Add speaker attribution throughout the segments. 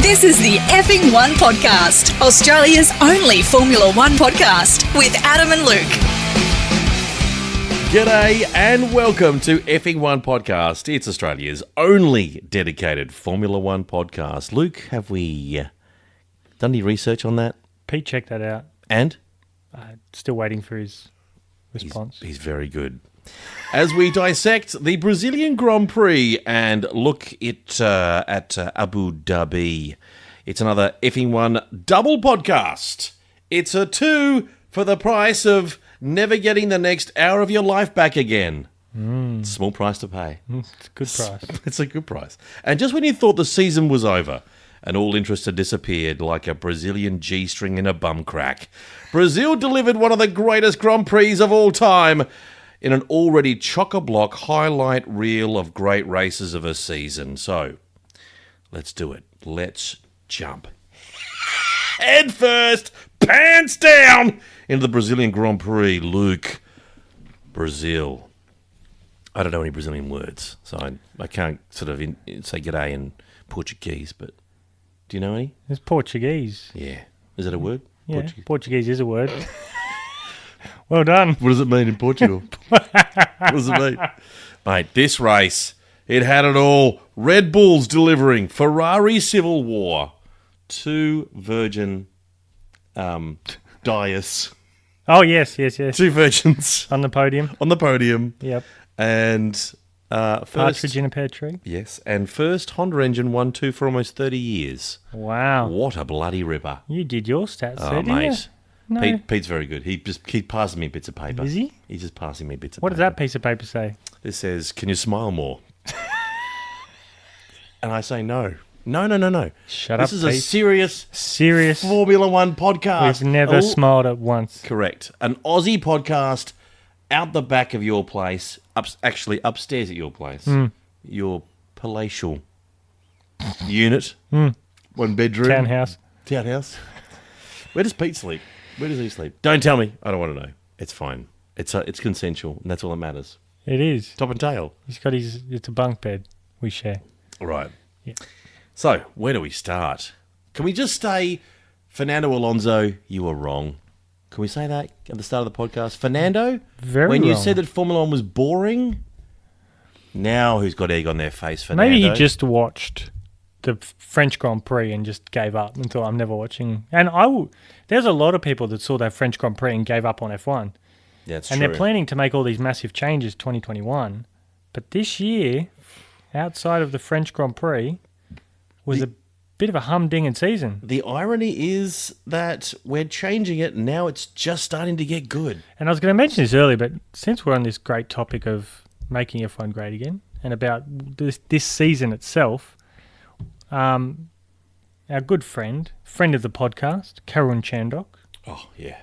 Speaker 1: This is the Effing One Podcast, Australia's only Formula One podcast with Adam and Luke.
Speaker 2: G'day and welcome to Effing One Podcast. It's Australia's only dedicated Formula One podcast. Luke, have we done any research on that?
Speaker 3: Pete checked that out.
Speaker 2: And?
Speaker 3: Still waiting for his response.
Speaker 2: He's very good. As we dissect the Brazilian Grand Prix and look at Abu Dhabi, it's another Effing One double podcast. It's a 2 for the price of never getting the next hour of your life back again. Small price to pay.
Speaker 3: It's a good price.
Speaker 2: It's a good price. And just when you thought the season was over and all interest had disappeared like a Brazilian G-string in a bum crack, Brazil delivered one of the greatest Grand Prix of all time in an already chock-a-block highlight reel of great races of a season. So, let's do it. Let's jump head first, pants down, into the Brazilian Grand Prix. Luke, Brazil. I don't know any Brazilian words, so I can't sort of say g'day in Portuguese, but do you know any?
Speaker 3: It's Portuguese.
Speaker 2: Yeah. Is that a word?
Speaker 3: Yeah, Portuguese is a word. Well done.
Speaker 2: What does it mean in Portugal? What does it mean? Mate, this race, it had it all. Red Bulls delivering. Ferrari Civil War. 2 virgin Dias.
Speaker 3: Oh, yes.
Speaker 2: 2 virgins.
Speaker 3: On the podium.
Speaker 2: On the podium.
Speaker 3: Yep.
Speaker 2: And first...
Speaker 3: Partridge in a pear tree.
Speaker 2: Yes. And first Honda engine 1-2 for almost 30 years.
Speaker 3: Wow.
Speaker 2: What a bloody ripper.
Speaker 3: You did your stats there,
Speaker 2: Oh,
Speaker 3: didn't
Speaker 2: mate.
Speaker 3: you? No.
Speaker 2: Pete's very good. He passes me bits of paper.
Speaker 3: Is he?
Speaker 2: He's just passing me bits of
Speaker 3: What
Speaker 2: paper.
Speaker 3: does that piece of paper say?
Speaker 2: This says, can you smile more? And I say no. No.
Speaker 3: Shut up,
Speaker 2: This is a
Speaker 3: Pete. Serious.
Speaker 2: Formula One podcast.
Speaker 3: We've never smiled at once.
Speaker 2: Correct. An Aussie podcast out the back of your place, actually upstairs at your place. Your palatial unit. 1 bedroom. Townhouse. Where does Pete sleep? Where does he sleep? Don't tell me. I don't want to know. It's fine. It's consensual, and that's all that matters.
Speaker 3: It is.
Speaker 2: Top and tail.
Speaker 3: He's got it's a bunk bed we share.
Speaker 2: Right.
Speaker 3: Yeah.
Speaker 2: So, where do we start? Can we just say, Fernando Alonso, you were wrong? Can we say that at the start of the podcast? Fernando?
Speaker 3: Very
Speaker 2: when you
Speaker 3: wrong.
Speaker 2: said that Formula One was boring, now who's got egg on their face, Fernando?
Speaker 3: Maybe he just watched the French Grand Prix and just gave up and thought, I'm never watching. And there's a lot of people that saw that French Grand Prix and gave up on F1.
Speaker 2: Yeah, it's
Speaker 3: and
Speaker 2: true.
Speaker 3: they're planning to make all these massive changes 2021. But this year, outside of the French Grand Prix, was a bit of a humdinging season.
Speaker 2: The irony is that we're changing it, and now it's just starting to get good.
Speaker 3: And I was going to mention this earlier, but since we're on this great topic of making F1 great again and about this season itself, our good friend of the podcast, Karun Chandok.
Speaker 2: Oh, yeah.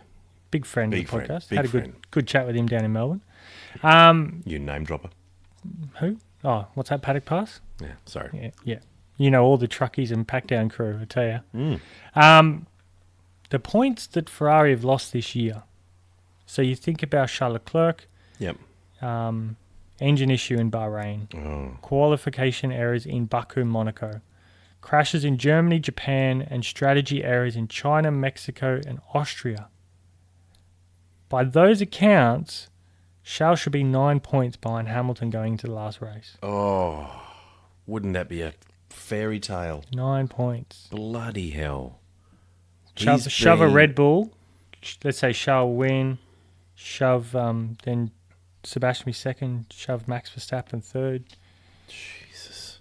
Speaker 3: Big friend of the
Speaker 2: friend,
Speaker 3: podcast.
Speaker 2: big
Speaker 3: Had a
Speaker 2: friend.
Speaker 3: good chat with him down in Melbourne.
Speaker 2: You name dropper.
Speaker 3: Who? Oh, what's that, Paddock Pass?
Speaker 2: Yeah, sorry.
Speaker 3: Yeah. You know, all the truckies and pack-down crew, I tell you. The points that Ferrari have lost this year. So you think about Charles Leclerc,
Speaker 2: Yep.
Speaker 3: engine issue in Bahrain, qualification errors in Baku, Monaco, crashes in Germany, Japan, and strategy errors in China, Mexico, and Austria. By those accounts, Charles should be 9 points behind Hamilton going into the last race.
Speaker 2: Oh, wouldn't that be a fairy tale?
Speaker 3: 9 points.
Speaker 2: Bloody hell.
Speaker 3: Shove a Red Bull. Let's say Charles win. Shove then Sebastian be second. Shove Max Verstappen third.
Speaker 2: Jesus.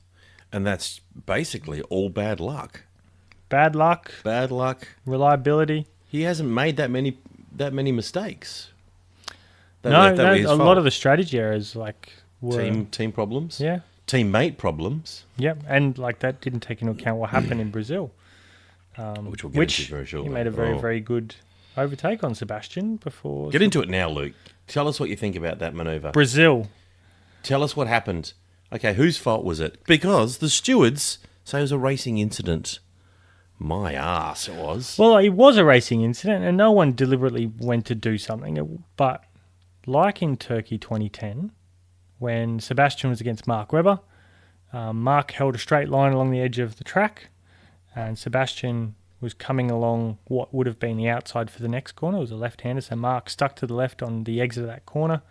Speaker 2: And that's basically all bad luck.
Speaker 3: Bad luck.
Speaker 2: Bad luck.
Speaker 3: Reliability.
Speaker 2: He hasn't made that many mistakes.
Speaker 3: A lot of the strategy errors were
Speaker 2: team problems.
Speaker 3: Yeah.
Speaker 2: Teammate problems.
Speaker 3: Yep, and that didn't take into account what happened in Brazil.
Speaker 2: Which we'll get into very shortly.
Speaker 3: He made a very, very good overtake on Sebastian before.
Speaker 2: Get into it now, Luke. Tell us what you think about that manoeuvre.
Speaker 3: Brazil.
Speaker 2: Tell us what happened. Okay, whose fault was it? Because the stewards say it was a racing incident. My ass, it was.
Speaker 3: Well, it was a racing incident, and no one deliberately went to do something. But like in Turkey 2010, when Sebastian was against Mark Webber, Mark held a straight line along the edge of the track. and Sebastian was coming along what would have been the outside for the next corner. It was a left-hander, so Mark stuck to the left on the exit of that corner.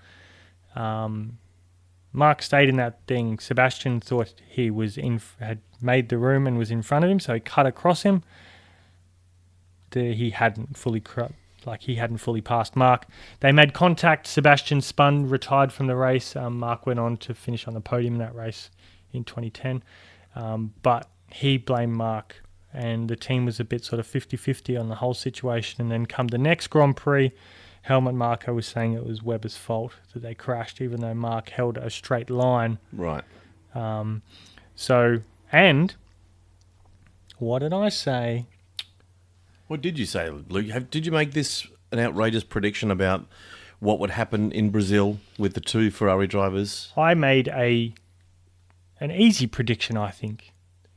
Speaker 3: Mark stayed in that thing. Sebastian thought he had made the room and was in front of him, so he cut across him. He hadn't fully passed Mark. They made contact. Sebastian spun, retired from the race. Mark went on to finish on the podium in that race in 2010. But he blamed Mark, and the team was a bit sort of 50-50 on the whole situation. And then come the next Grand Prix, Helmut Marko was saying it was Webber's fault that they crashed, even though Mark held a straight line.
Speaker 2: Right.
Speaker 3: And what did I say?
Speaker 2: What did you say, Luke? Did you make this an outrageous prediction about what would happen in Brazil with the two Ferrari drivers?
Speaker 3: I made an easy prediction, I think.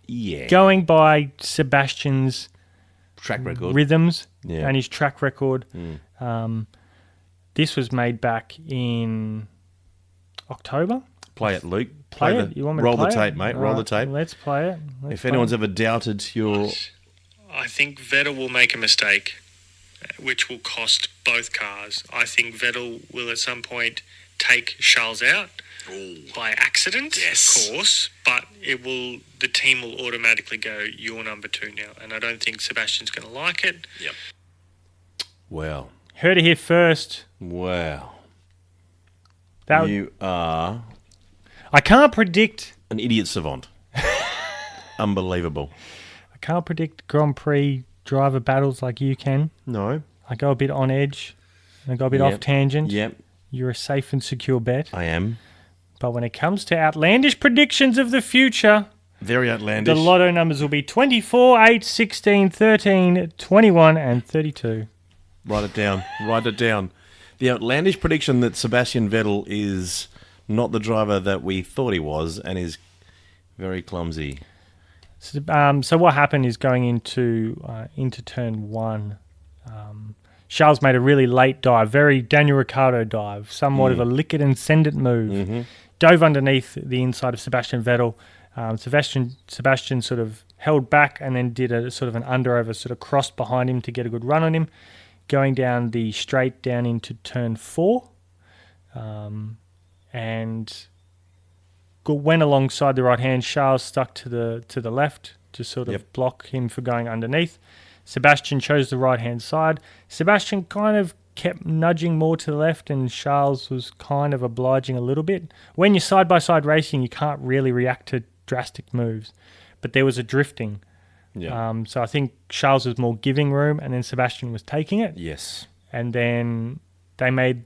Speaker 2: Yeah.
Speaker 3: Going by Sebastian's
Speaker 2: track record,
Speaker 3: rhythms,
Speaker 2: yeah,
Speaker 3: and his track record. This was made back in October.
Speaker 2: Play it, Luke.
Speaker 3: Play it. You want me to
Speaker 2: roll
Speaker 3: play
Speaker 2: the tape,
Speaker 3: it?
Speaker 2: mate.
Speaker 3: All
Speaker 2: Roll
Speaker 3: right,
Speaker 2: the tape.
Speaker 3: Let's play it.
Speaker 2: If anyone's ever doubted your...
Speaker 4: I think Vettel will make a mistake, which will cost both cars. I think Vettel will at some point take Charles out by accident,
Speaker 2: Yes.
Speaker 4: of course, but the team will automatically go, you're number 2 now. And I don't think Sebastian's going to like it.
Speaker 2: Yep. Well.
Speaker 3: Heard it here first.
Speaker 2: Wow.
Speaker 3: That
Speaker 2: you are...
Speaker 3: I can't predict...
Speaker 2: an idiot savant. Unbelievable.
Speaker 3: I can't predict Grand Prix driver battles like you can.
Speaker 2: No.
Speaker 3: I go a bit on edge. I go a bit off tangent.
Speaker 2: Yep.
Speaker 3: You're a safe and secure bet.
Speaker 2: I am.
Speaker 3: But when it comes to outlandish predictions of the future...
Speaker 2: Very outlandish.
Speaker 3: The lotto numbers will be 24, 8, 16, 13, 21 and 32.
Speaker 2: Write it down. Write it down. The outlandish prediction that Sebastian Vettel is not the driver that we thought he was and is very clumsy.
Speaker 3: So what happened is going into turn 1, Charles made a really late dive, very Daniel Ricciardo dive, somewhat of a lick it and send it move.
Speaker 2: Mm-hmm.
Speaker 3: Dove underneath the inside of Sebastian Vettel. Sebastian sort of held back and then did a sort of an under-over, sort of crossed behind him to get a good run on him, going down the straight down into turn 4, and went alongside the right hand. Charles stuck to the left to sort of block him for going underneath. Sebastian chose the right hand side. Sebastian kind of kept nudging more to the left, and Charles was kind of obliging a little bit. When you're side by side racing, you can't really react to drastic moves, but there was a drifting.
Speaker 2: Yeah.
Speaker 3: So I think Charles was more giving room, and then Sebastian was taking it.
Speaker 2: Yes.
Speaker 3: And then they made,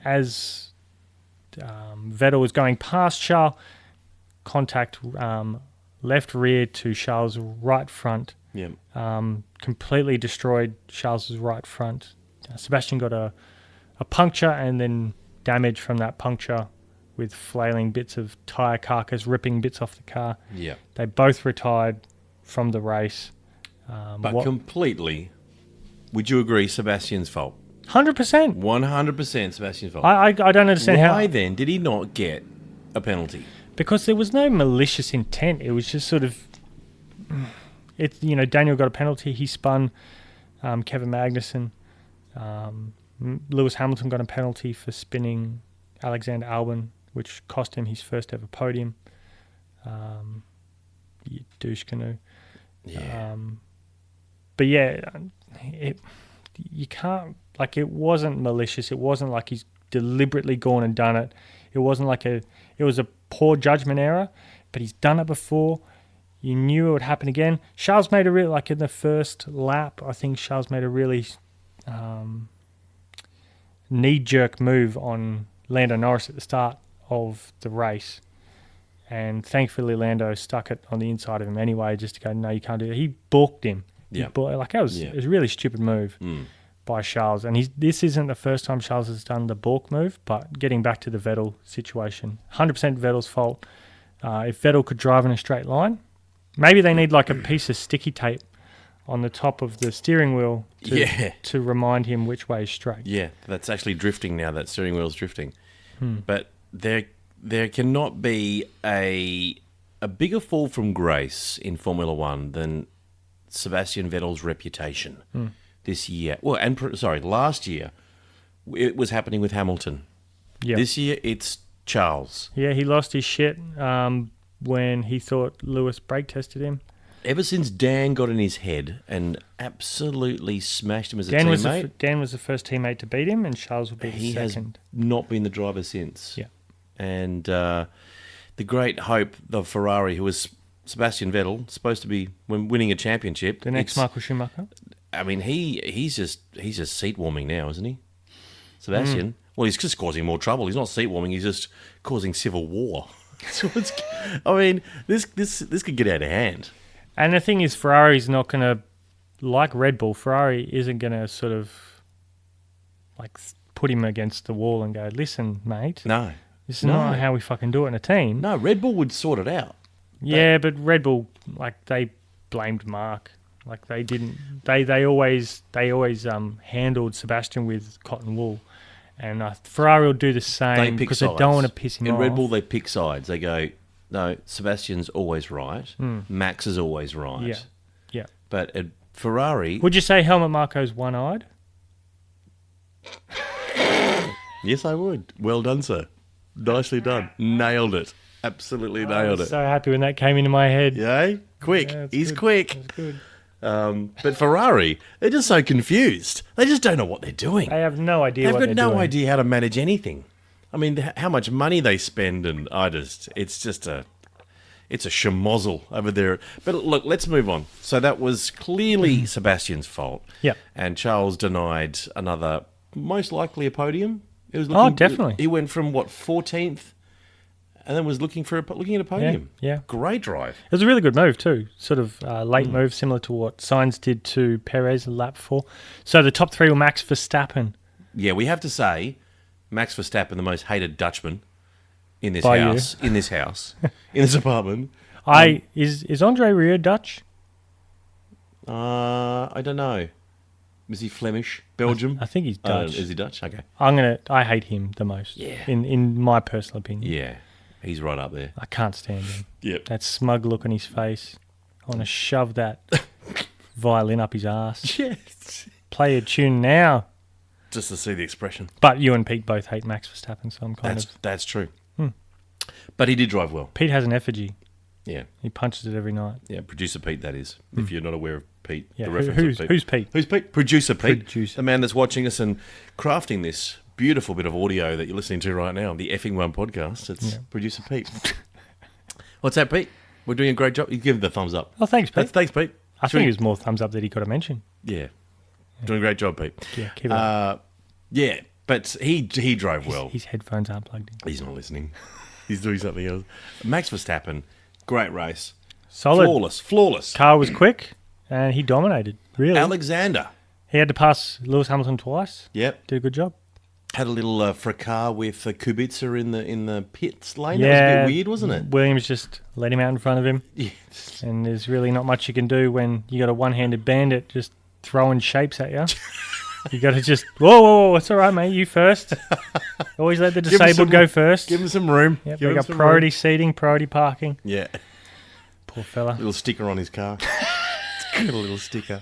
Speaker 3: as Vettel was going past Charles, contact left rear to Charles' right front.
Speaker 2: Yeah.
Speaker 3: Completely destroyed Charles' right front. Sebastian got a puncture and then damage from that puncture with flailing bits of tyre carcass, ripping bits off the car.
Speaker 2: Yeah.
Speaker 3: They both retired from the race.
Speaker 2: But completely, would you agree, Sebastian's fault?
Speaker 3: 100%.
Speaker 2: 100% Sebastian's fault.
Speaker 3: I don't understand
Speaker 2: Why
Speaker 3: how...
Speaker 2: then did he not get a penalty?
Speaker 3: Because there was no malicious intent. It was just sort of... Daniel got a penalty. He spun Kevin Magnussen. Lewis Hamilton got a penalty for spinning Alexander Albon, which cost him his first ever podium. You douche canoe.
Speaker 2: Yeah.
Speaker 3: But yeah, you can't... Like, it wasn't malicious. It wasn't like he's deliberately gone and done it. It wasn't like it was a poor judgment error, but he's done it before. You knew it would happen again. Charles made in the first lap, I think Charles made a really knee-jerk move on Lando Norris at the start of the race. And thankfully, Lando stuck it on the inside of him anyway, just to go, no, you can't do it. He balked him.
Speaker 2: Yeah.
Speaker 3: It was a really stupid move by Charles. And this isn't the first time Charles has done the balk move, but getting back to the Vettel situation, 100% Vettel's fault. If Vettel could drive in a straight line, maybe they need like a piece of sticky tape on the top of the steering wheel to remind him which way is straight.
Speaker 2: Yeah, that's actually drifting now. That steering wheel's drifting. But there cannot be a bigger fall from grace in Formula One than Sebastian Vettel's reputation this year. Well, last year it was happening with Hamilton.
Speaker 3: Yeah.
Speaker 2: This year it's Charles.
Speaker 3: Yeah, he lost his shit when he thought Lewis brake tested him.
Speaker 2: Ever since Dan got in his head and absolutely smashed him as a teammate,
Speaker 3: Dan was the first teammate to beat him, and Charles will be the second.
Speaker 2: Has not been the driver since.
Speaker 3: Yeah.
Speaker 2: And the great hope of Ferrari, who was Sebastian Vettel, supposed to be when winning a championship.
Speaker 3: The next Michael Schumacher.
Speaker 2: I mean, he's just seat warming now, isn't he? Sebastian. Well, he's just causing more trouble. He's not seat warming. He's just causing civil war. So this could get out of hand.
Speaker 3: And the thing is, Ferrari's not going to, like Red Bull, Ferrari isn't going to sort of like put him against the wall and go, listen, mate.
Speaker 2: No.
Speaker 3: This is not how we fucking do it in a team.
Speaker 2: No, Red Bull would sort it out.
Speaker 3: Yeah, but Red Bull, like, they blamed Mark. Like, they didn't. They always handled Sebastian with cotton wool. And Ferrari will do the same because they don't want to piss him off.
Speaker 2: In Red Bull, they pick sides. They go, no, Sebastian's always right. Max is always right.
Speaker 3: Yeah.
Speaker 2: But at Ferrari...
Speaker 3: Would you say Helmut Marko's one-eyed?
Speaker 2: Yes, I would. Well done, sir. Nicely done. Nailed it. Absolutely nailed it.
Speaker 3: So happy when that came into my head.
Speaker 2: Yay? Quick.
Speaker 3: Yeah,
Speaker 2: He's
Speaker 3: good.
Speaker 2: quick.
Speaker 3: That's good.
Speaker 2: But Ferrari, they're just so confused. They just don't know what they're doing.
Speaker 3: They have no idea
Speaker 2: They've
Speaker 3: what
Speaker 2: got
Speaker 3: they're
Speaker 2: no
Speaker 3: doing.
Speaker 2: idea how to manage anything. I mean, how much money they spend, and it's a schmozzle over there. But look, let's move on. So that was clearly Sebastian's fault.
Speaker 3: Yeah.
Speaker 2: And Charles denied another, most likely a podium. It was
Speaker 3: definitely.
Speaker 2: He went from 14th, and then was looking at a podium.
Speaker 3: Yeah.
Speaker 2: Great drive.
Speaker 3: It was a really good move too. Sort of late move, similar to what Sainz did to Perez a lap before. So the top three were Max Verstappen.
Speaker 2: Yeah, we have to say, Max Verstappen, the most hated Dutchman in this
Speaker 3: By
Speaker 2: house, in this apartment.
Speaker 3: Is Andre Rieu Dutch?
Speaker 2: I don't know. Is he Flemish? Belgium?
Speaker 3: I think he's Dutch.
Speaker 2: Is he Dutch? Okay.
Speaker 3: I hate him the most.
Speaker 2: Yeah.
Speaker 3: In my personal opinion.
Speaker 2: Yeah, he's right up there.
Speaker 3: I can't stand him.
Speaker 2: Yep.
Speaker 3: That smug look on his face. I want to shove that violin up his ass.
Speaker 2: Yes.
Speaker 3: Play a tune now.
Speaker 2: Just to see the expression.
Speaker 3: But you and Pete both hate Max Verstappen, so I'm kind of...
Speaker 2: That's true. But he did drive well.
Speaker 3: Pete has an effigy.
Speaker 2: Yeah.
Speaker 3: He punches it every night.
Speaker 2: Yeah, producer Pete, that is. If you're not aware of Pete,
Speaker 3: Yeah.
Speaker 2: the reference of Pete.
Speaker 3: Who's Pete?
Speaker 2: Who's Pete? Producer Pete.
Speaker 3: Producer.
Speaker 2: The man that's watching us and crafting this beautiful bit of audio that you're listening to right now, the Effing One podcast. It's producer Pete. What's that, Pete? We're doing a great job. You give him the thumbs up.
Speaker 3: Oh, thanks, Pete.
Speaker 2: Thanks, Pete.
Speaker 3: I think it was more thumbs up that he got a mention.
Speaker 2: Yeah. Doing a great job, Pete.
Speaker 3: Yeah, keep it up.
Speaker 2: Yeah, but he drove well.
Speaker 3: His headphones aren't plugged in.
Speaker 2: He's not listening. He's doing something else. Max Verstappen, great race.
Speaker 3: Solid.
Speaker 2: Flawless.
Speaker 3: Car was quick, and he dominated, really.
Speaker 2: Alexander.
Speaker 3: He had to pass Lewis Hamilton twice.
Speaker 2: Yep.
Speaker 3: Did a good job.
Speaker 2: Had a little fracas with Kubica in the pits lane. That was a bit weird, wasn't it?
Speaker 3: Williams just let him out in front of him.
Speaker 2: Yes.
Speaker 3: And there's really not much you can do when you got a one-handed bandit just throwing shapes at you. You got to just, whoa, it's all right, mate. You first. Always let the disabled go first.
Speaker 2: Give him some room.
Speaker 3: Yep, we got priority seating, priority parking.
Speaker 2: Yeah.
Speaker 3: Poor fella.
Speaker 2: Little sticker on his car. It's got a little sticker.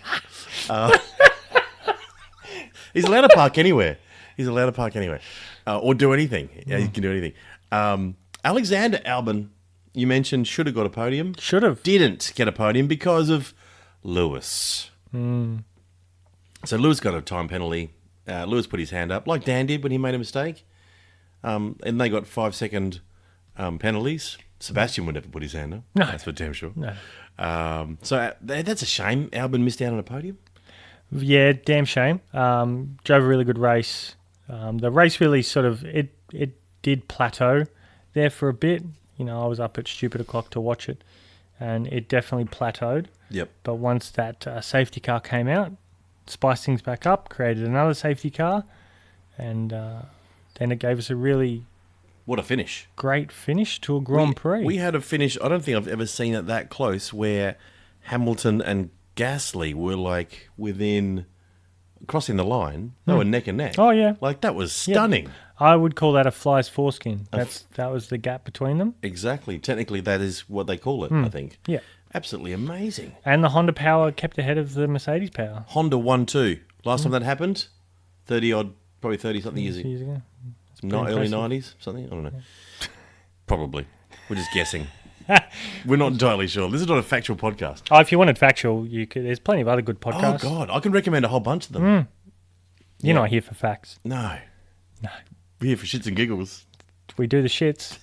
Speaker 2: He's allowed to park anywhere. Or do anything. Yeah, he can do anything. Alexander Albon, you mentioned, should have got a podium.
Speaker 3: Should have.
Speaker 2: Didn't get a podium because of Lewis. So Lewis got a time penalty. Lewis put his hand up, like Dan did when he made a mistake. And they got 5-second penalties. Sebastian would never put his hand up.
Speaker 3: No.
Speaker 2: That's for damn sure.
Speaker 3: No.
Speaker 2: So that's a shame. Albon missed out on a podium.
Speaker 3: Yeah, damn shame. Drove a really good race. The race really sort of, it did plateau there for a bit. You know, I was up at stupid o'clock to watch it, and it definitely plateaued.
Speaker 2: Yep.
Speaker 3: But once that safety car came out, spiced things back up, created another safety car, and then it gave us a really
Speaker 2: What a finish.
Speaker 3: great finish to a Grand Prix.
Speaker 2: We had a finish, I don't think I've ever seen it that close, where Hamilton and Gasly were like within, crossing the line, they were neck and neck.
Speaker 3: Oh, yeah.
Speaker 2: Like that was stunning.
Speaker 3: I would call that a fly's foreskin. That was the gap between them.
Speaker 2: Exactly. Technically, that is what they call it, I think.
Speaker 3: Yeah.
Speaker 2: Absolutely amazing.
Speaker 3: And the Honda power kept ahead of the Mercedes power.
Speaker 2: Honda 1-2. Last time that happened, probably 30-something years
Speaker 3: Years
Speaker 2: ago.
Speaker 3: ago.
Speaker 2: Not early
Speaker 3: impressive.
Speaker 2: 90s, something? I don't know. Probably. We're just guessing. We're not entirely sure. This is not a factual podcast.
Speaker 3: Oh, if you wanted factual, you could. There's plenty of other good podcasts.
Speaker 2: Oh, God. I can recommend a whole bunch of them.
Speaker 3: You're not here for facts.
Speaker 2: No.
Speaker 3: No.
Speaker 2: We're here for shits and giggles.
Speaker 3: We do the shits.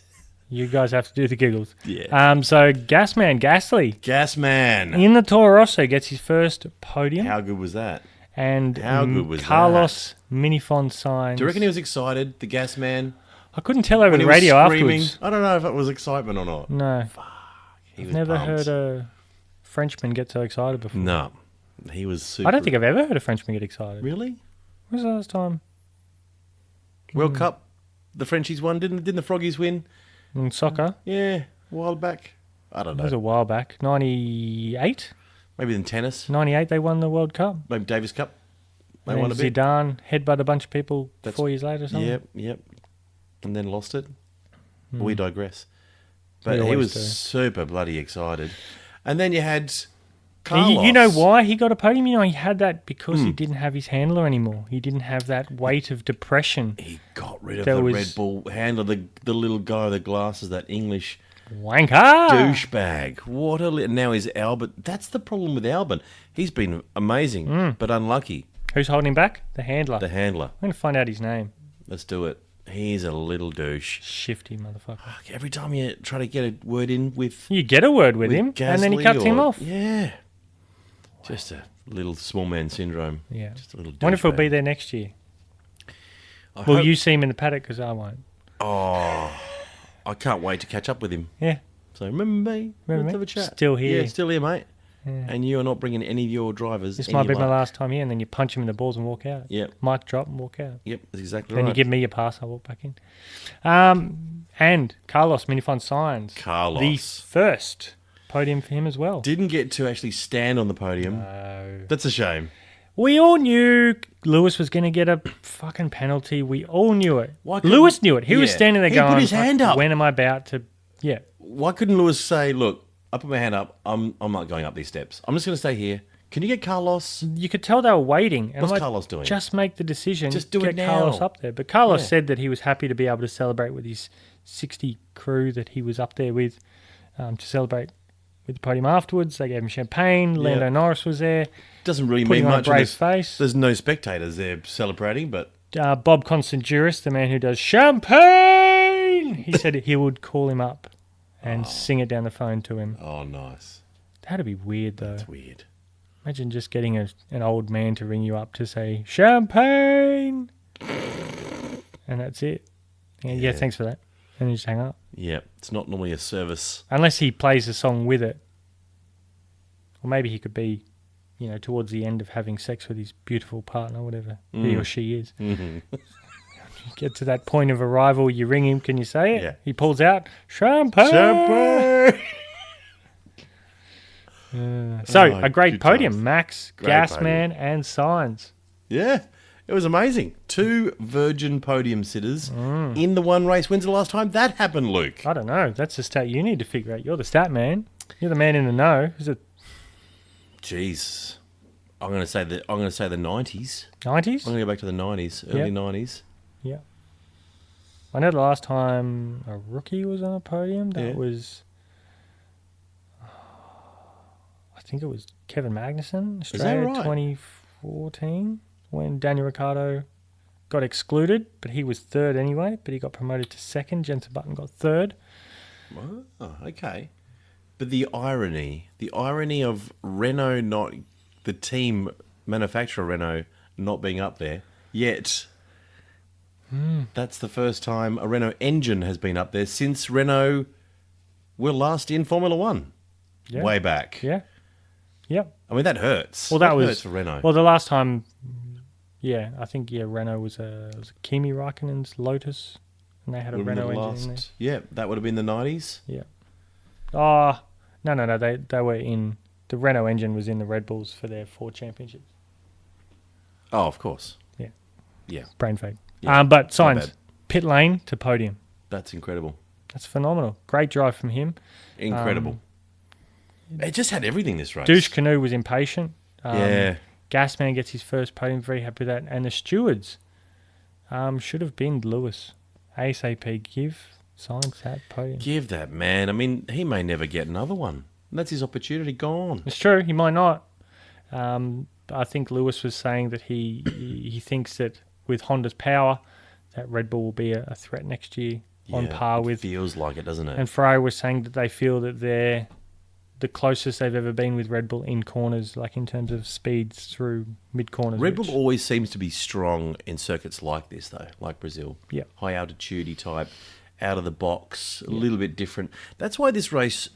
Speaker 3: You guys have to do the giggles.
Speaker 2: Yeah.
Speaker 3: So Gasly
Speaker 2: Gasman.
Speaker 3: in the Toro Rosso gets his first podium.
Speaker 2: How good was that?
Speaker 3: And
Speaker 2: How good was
Speaker 3: Carlos Minifon signs.
Speaker 2: Do you reckon he was excited, the Gasman?
Speaker 3: I couldn't tell over
Speaker 2: When
Speaker 3: the
Speaker 2: he was
Speaker 3: radio
Speaker 2: screaming?
Speaker 3: afterwards.
Speaker 2: I don't know if it was excitement or not.
Speaker 3: No.
Speaker 2: He
Speaker 3: I've
Speaker 2: was
Speaker 3: never
Speaker 2: pumped.
Speaker 3: heard a Frenchman get so excited before.
Speaker 2: No. He was super.
Speaker 3: I don't think I've ever heard a Frenchman get excited.
Speaker 2: Really?
Speaker 3: When was the last time?
Speaker 2: World Cup, the Frenchies won. Didn't the Froggies win?
Speaker 3: In soccer?
Speaker 2: Yeah, a while back. I don't
Speaker 3: It was a
Speaker 2: know.
Speaker 3: while back. 98?
Speaker 2: Maybe in tennis.
Speaker 3: 98 they won the World Cup.
Speaker 2: Maybe Davis Cup. They
Speaker 3: And
Speaker 2: won a bit.
Speaker 3: Zidane headbutt a bunch of people
Speaker 2: That's-
Speaker 3: 4 years later or something.
Speaker 2: Yep. And then lost it. We digress.
Speaker 3: We
Speaker 2: But he
Speaker 3: always
Speaker 2: was
Speaker 3: do.
Speaker 2: super bloody excited. And then you had
Speaker 3: And
Speaker 2: Carlos.
Speaker 3: you know why he got a podium? You know, he had that because
Speaker 2: Hmm.
Speaker 3: he didn't have his handler anymore. He didn't have that weight of depression.
Speaker 2: He got rid of
Speaker 3: There
Speaker 2: the
Speaker 3: was-
Speaker 2: Red Bull handler, the little guy with the glasses, that English
Speaker 3: Wanker!
Speaker 2: douchebag. What now is Albon. That's the problem with Albon. He's been amazing, but unlucky.
Speaker 3: Who's holding him back? The handler.
Speaker 2: The handler.
Speaker 3: I'm going to find out his name.
Speaker 2: Let's do it. He's a little douche.
Speaker 3: Shifty motherfucker.
Speaker 2: Every time you try to get a word in with
Speaker 3: You get a word with him, and then he
Speaker 2: Gasly
Speaker 3: cuts him
Speaker 2: or-
Speaker 3: off.
Speaker 2: Yeah. Just a little small man syndrome.
Speaker 3: Yeah.
Speaker 2: Just a little
Speaker 3: Wonder if he'll be
Speaker 2: douchebag.
Speaker 3: there next year.
Speaker 2: I
Speaker 3: Will
Speaker 2: hope-
Speaker 3: you see him in the paddock? Because I won't.
Speaker 2: Oh, I can't wait to catch up with him.
Speaker 3: Yeah.
Speaker 2: So remember me?
Speaker 3: Remember
Speaker 2: Let's
Speaker 3: me?
Speaker 2: have a chat.
Speaker 3: Still here.
Speaker 2: Yeah, still here, mate.
Speaker 3: Yeah.
Speaker 2: And you are not bringing any of your drivers.
Speaker 3: This
Speaker 2: any
Speaker 3: might be my
Speaker 2: luck.
Speaker 3: last time here, and then you punch him in the balls and walk out.
Speaker 2: Yep.
Speaker 3: Mic drop and walk out.
Speaker 2: Yep, that's exactly
Speaker 3: Then
Speaker 2: right.
Speaker 3: you give me your pass, I'll walk back in. And Carlos Minifon signs.
Speaker 2: Carlos.
Speaker 3: The first podium for him as well.
Speaker 2: Didn't get to actually stand on the podium.
Speaker 3: No.
Speaker 2: That's a shame.
Speaker 3: We all knew Lewis was going to get a fucking penalty. We all knew it.
Speaker 2: Why couldn't-
Speaker 3: Lewis knew it. He was
Speaker 2: Yeah.
Speaker 3: standing there
Speaker 2: He
Speaker 3: going,
Speaker 2: put his hand up.
Speaker 3: when am I about to... Yeah.
Speaker 2: Why couldn't Lewis say, look, I put my hand up. I'm not going up these steps. I'm just going to stay here. Can you get Carlos?
Speaker 3: You could tell they were waiting. And
Speaker 2: What's
Speaker 3: I'm like,
Speaker 2: Carlos doing?
Speaker 3: Just make the decision.
Speaker 2: Just do
Speaker 3: get
Speaker 2: it now.
Speaker 3: Carlos up there. But Carlos
Speaker 2: Yeah.
Speaker 3: said that he was happy to be able to celebrate with his 60 crew that he was up there with, to celebrate with the podium afterwards. They gave him champagne. Lando Norris was there.
Speaker 2: Doesn't really
Speaker 3: Putting
Speaker 2: mean
Speaker 3: on a
Speaker 2: much.
Speaker 3: brave
Speaker 2: There's,
Speaker 3: face.
Speaker 2: there's no spectators there celebrating, but
Speaker 3: Bob Constantiouris, the man who does champagne, he said he would call him up and sing it down the phone to him.
Speaker 2: oh, nice.
Speaker 3: That'd be weird, though.
Speaker 2: That's weird.
Speaker 3: Imagine just getting an old man to ring you up to say, champagne! And that's it. And yeah, thanks for that. And you just hang up.
Speaker 2: Yeah, it's not normally a service.
Speaker 3: Unless he plays the song with it. Or maybe he could be, towards the end of having sex with his beautiful partner, whatever he or she is.
Speaker 2: Mm-hmm.
Speaker 3: Get to that point of arrival, you ring him, can you say it?
Speaker 2: Yeah.
Speaker 3: He pulls out, champagne!
Speaker 2: Champagne!
Speaker 3: So,
Speaker 2: Oh,
Speaker 3: a great
Speaker 2: good
Speaker 3: podium.
Speaker 2: times.
Speaker 3: Max,
Speaker 2: Great
Speaker 3: Gasman, and Sainz.
Speaker 2: Yeah, it was amazing. 2 virgin podium sitters in the one race. When's the last time that happened, Luke?
Speaker 3: I don't know. That's the stat you need to figure out. You're the stat man. You're the man in the know. Is it
Speaker 2: Jeez, I'm going to say the 90s.
Speaker 3: 90s?
Speaker 2: I'm going to go back to the 90s, early
Speaker 3: Yep.
Speaker 2: 90s.
Speaker 3: Yeah. I know the last time a rookie was on a podium, that
Speaker 2: Yeah.
Speaker 3: was... I think it was Kevin Magnussen,
Speaker 2: that
Speaker 3: Australia
Speaker 2: right?
Speaker 3: 2014, when Daniel Ricciardo got excluded, but he was third anyway, but he got promoted to second. Jensen Button got third.
Speaker 2: Oh, okay. But the irony of Renault not, the team manufacturer Renault not being up there, yet that's the first time a Renault engine has been up there since Renault were last in Formula One.
Speaker 3: Yeah.
Speaker 2: Way back.
Speaker 3: Yeah. Yep.
Speaker 2: I mean, that hurts.
Speaker 3: Well, that was
Speaker 2: hurts for Renault.
Speaker 3: Well, the last time, I think Renault was Kimi Raikkonen's Lotus, and they had a
Speaker 2: Would've been
Speaker 3: Renault
Speaker 2: the
Speaker 3: engine in there.
Speaker 2: last- Yeah, that would have been the 90s.
Speaker 3: Yeah. Oh, no. They were in the Renault engine was in the Red Bulls for their 4 championships.
Speaker 2: Oh, of course.
Speaker 3: Yeah.
Speaker 2: Yeah,
Speaker 3: Brain fade.
Speaker 2: Yeah,
Speaker 3: But
Speaker 2: not
Speaker 3: Sainz,
Speaker 2: bad.
Speaker 3: pit lane to podium.
Speaker 2: that's incredible.
Speaker 3: That's phenomenal. Great drive from him.
Speaker 2: Incredible. It just had everything this race.
Speaker 3: Douche Canoe was impatient.
Speaker 2: Yeah.
Speaker 3: Gasman gets his first podium, very happy with that. And the stewards should have been Lewis. ASAP, give Silence that podium.
Speaker 2: Give that man. I mean, he may never get another one. That's his opportunity gone.
Speaker 3: It's true, he might not. I think Lewis was saying that he thinks that with Honda's power, that Red Bull will be a threat next year on par with.
Speaker 2: Feels like it, doesn't it?
Speaker 3: And Ferrari was saying that they feel that they're the closest they've ever been with Red Bull in corners, like in terms of speeds through mid-corners.
Speaker 2: Red Bull always seems to be strong in circuits like this, though, like Brazil.
Speaker 3: Yeah.
Speaker 2: High altitude type, out of the box, a little bit different. That's why this race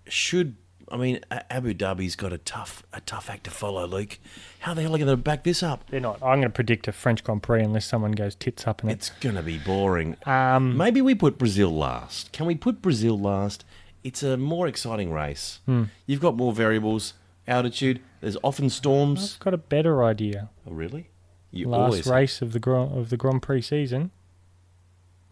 Speaker 2: should... I mean, Abu Dhabi's got a tough act to follow, Luke. How the hell are they going to back this up?
Speaker 3: They're not. I'm going to predict a French Grand Prix unless someone goes tits up in it.
Speaker 2: It's going to be boring. Maybe we put Brazil last. Can we put Brazil last? It's a more exciting race. You've got more variables, altitude. There's often storms.
Speaker 3: I've got a better idea.
Speaker 2: Oh, really?
Speaker 3: Last race of the Grand Prix season,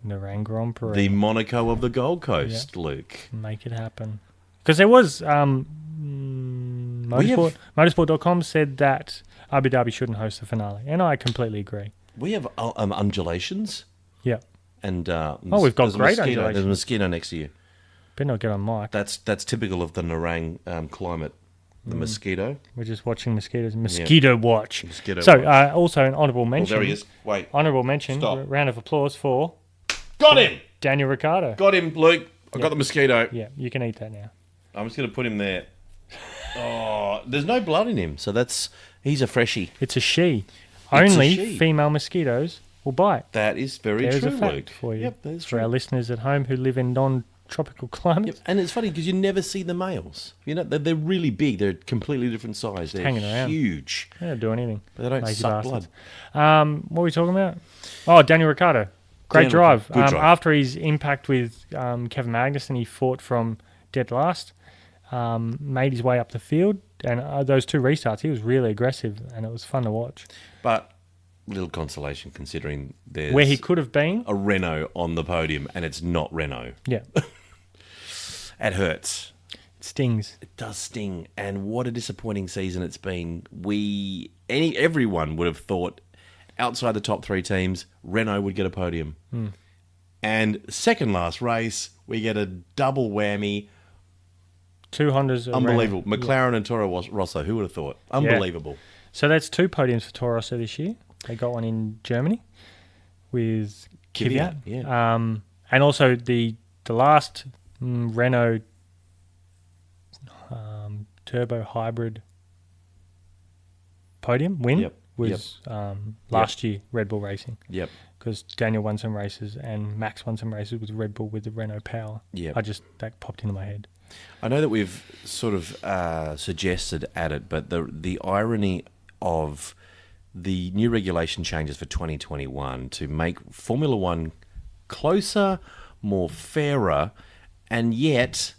Speaker 3: Narang Grand Prix.
Speaker 2: The Monaco of the Gold Coast, Luke.
Speaker 3: Make it happen. Because there was Motorsport.com said that Abu Dhabi shouldn't host the finale, and I completely agree.
Speaker 2: We have undulations.
Speaker 3: Yeah.
Speaker 2: And
Speaker 3: we've got great
Speaker 2: undulations.
Speaker 3: undulations.
Speaker 2: There's a mosquito next to you.
Speaker 3: Better not get on mic.
Speaker 2: That's typical of the Narang climate. The mosquito.
Speaker 3: We're just watching mosquitoes. Mosquito watch.
Speaker 2: Mosquito
Speaker 3: so,
Speaker 2: watch.
Speaker 3: Also an honourable mention.
Speaker 2: There he is. Wait.
Speaker 3: Honourable mention.
Speaker 2: Stop.
Speaker 3: Round of applause for...
Speaker 2: Got him!
Speaker 3: Daniel Ricciardo.
Speaker 2: Got him, Luke. I got the mosquito.
Speaker 3: Yeah, you can eat that now.
Speaker 2: I'm just going to put him there. Oh, there's no blood in him, so he's a freshie.
Speaker 3: It's a she.
Speaker 2: It's
Speaker 3: Only
Speaker 2: a she.
Speaker 3: female mosquitoes will bite.
Speaker 2: That is very
Speaker 3: There's
Speaker 2: true,
Speaker 3: a fact
Speaker 2: Luke.
Speaker 3: for you.
Speaker 2: Yep, that is
Speaker 3: for
Speaker 2: true.
Speaker 3: our listeners at home who live in non-tropical climates.
Speaker 2: Yep. And it's funny because you never see the males. You know, they're really big. They're completely different size. They're
Speaker 3: hanging around.
Speaker 2: huge.
Speaker 3: They don't do anything.
Speaker 2: But they don't
Speaker 3: Lazy
Speaker 2: suck
Speaker 3: bastards.
Speaker 2: blood.
Speaker 3: What were we talking about? Oh, Daniel Ricciardo. Great drive.
Speaker 2: Good drive.
Speaker 3: After his impact with Kevin Magnussen, he fought from dead last, made his way up the field, and those two restarts, he was really aggressive, and it was fun to watch.
Speaker 2: But little consolation considering there's
Speaker 3: Where he could have been.
Speaker 2: a Renault on the podium and it's not Renault.
Speaker 3: Yeah.
Speaker 2: It hurts.
Speaker 3: It stings.
Speaker 2: It does sting. And what a disappointing season it's been. Everyone would have thought outside the top three teams, Renault would get a podium. And second last race, we get a double whammy.
Speaker 3: Two Hondas.
Speaker 2: Unbelievable. McLaren and Toro Rosso. Who would have thought? Unbelievable.
Speaker 3: So that's two podiums for Toro Rosso this year. They got one in Germany with Kvyat.
Speaker 2: Yeah.
Speaker 3: And also the last Renault turbo hybrid podium win was last year, Red Bull Racing.
Speaker 2: Yep.
Speaker 3: Because Daniel won some races and Max won some races with Red Bull with the Renault power.
Speaker 2: Yep.
Speaker 3: That popped into my head.
Speaker 2: I know that we've sort of suggested at it, but the irony of the new regulation changes for 2021 to make Formula One closer, more fairer, and yet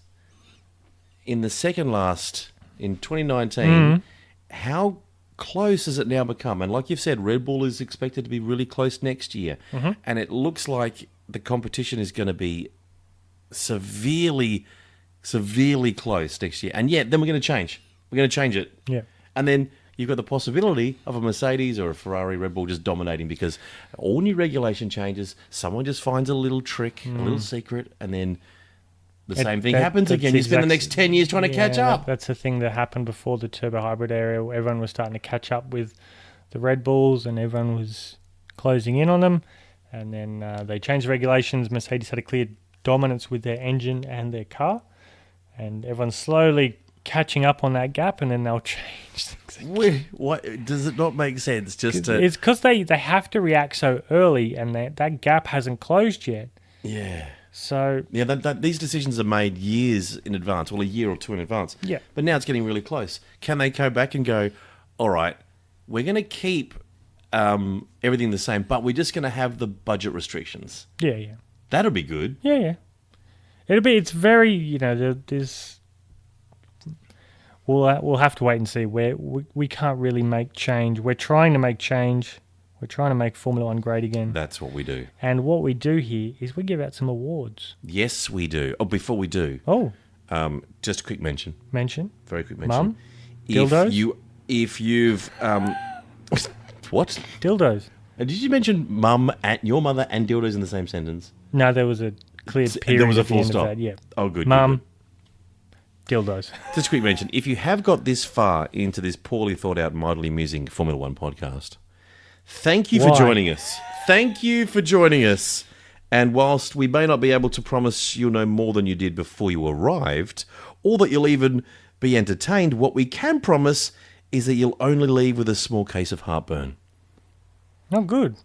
Speaker 2: in the second last, in 2019, how close has it now become? And like you've said, Red Bull is expected to be really close next year. And it looks like the competition is going to be severely close next year. And yet, then we're going to change. We're going to change it.
Speaker 3: Yeah.
Speaker 2: And then you've got the possibility of a Mercedes or a Ferrari, Red Bull just dominating because all new regulation changes, someone just finds a little trick, a little secret, and then the same thing happens again. You spend the next 10 years trying to catch up.
Speaker 3: That's the thing that happened before the turbo hybrid era. Everyone was starting to catch up with the Red Bulls and everyone was closing in on them. And then they changed the regulations. Mercedes had a clear dominance with their engine and their car. And everyone's slowly catching up on that gap, and then they'll change things.
Speaker 2: What does it not make sense?
Speaker 3: It's because they have to react so early, and that gap hasn't closed yet.
Speaker 2: Yeah.
Speaker 3: So
Speaker 2: these decisions are made years in advance, well, a year or two in advance.
Speaker 3: Yeah. But
Speaker 2: now it's getting really close. Can they go back and go, all right, we're going to keep everything the same, but we're just going to have the budget restrictions?
Speaker 3: Yeah.
Speaker 2: That'll be good.
Speaker 3: Yeah. It's very, there's... We'll have to wait and see. Where we can't really make change. We're trying to make change. We're trying to make Formula One great again.
Speaker 2: That's what we do.
Speaker 3: And what we do here is we give out some awards.
Speaker 2: Yes, we do. Oh, before we do.
Speaker 3: Oh.
Speaker 2: Just a quick mention.
Speaker 3: Mention.
Speaker 2: Very quick mention.
Speaker 3: Mum? Dildos?
Speaker 2: If you've what?
Speaker 3: Dildos.
Speaker 2: Did you mention mum and your mother and dildos in the same sentence?
Speaker 3: No, there was a clear period.
Speaker 2: There was a
Speaker 3: at the
Speaker 2: full
Speaker 3: end
Speaker 2: stop.
Speaker 3: Of that. Yeah.
Speaker 2: Oh, good.
Speaker 3: Mum. Dildos.
Speaker 2: Just a quick mention. If you have got this far into this poorly thought out, mildly amusing Formula One podcast, thank you for joining us. Thank you for joining us. And whilst we may not be able to promise you'll know more than you did before you arrived, or that you'll even be entertained, what we can promise is that you'll only leave with a small case of heartburn.
Speaker 3: Oh, good.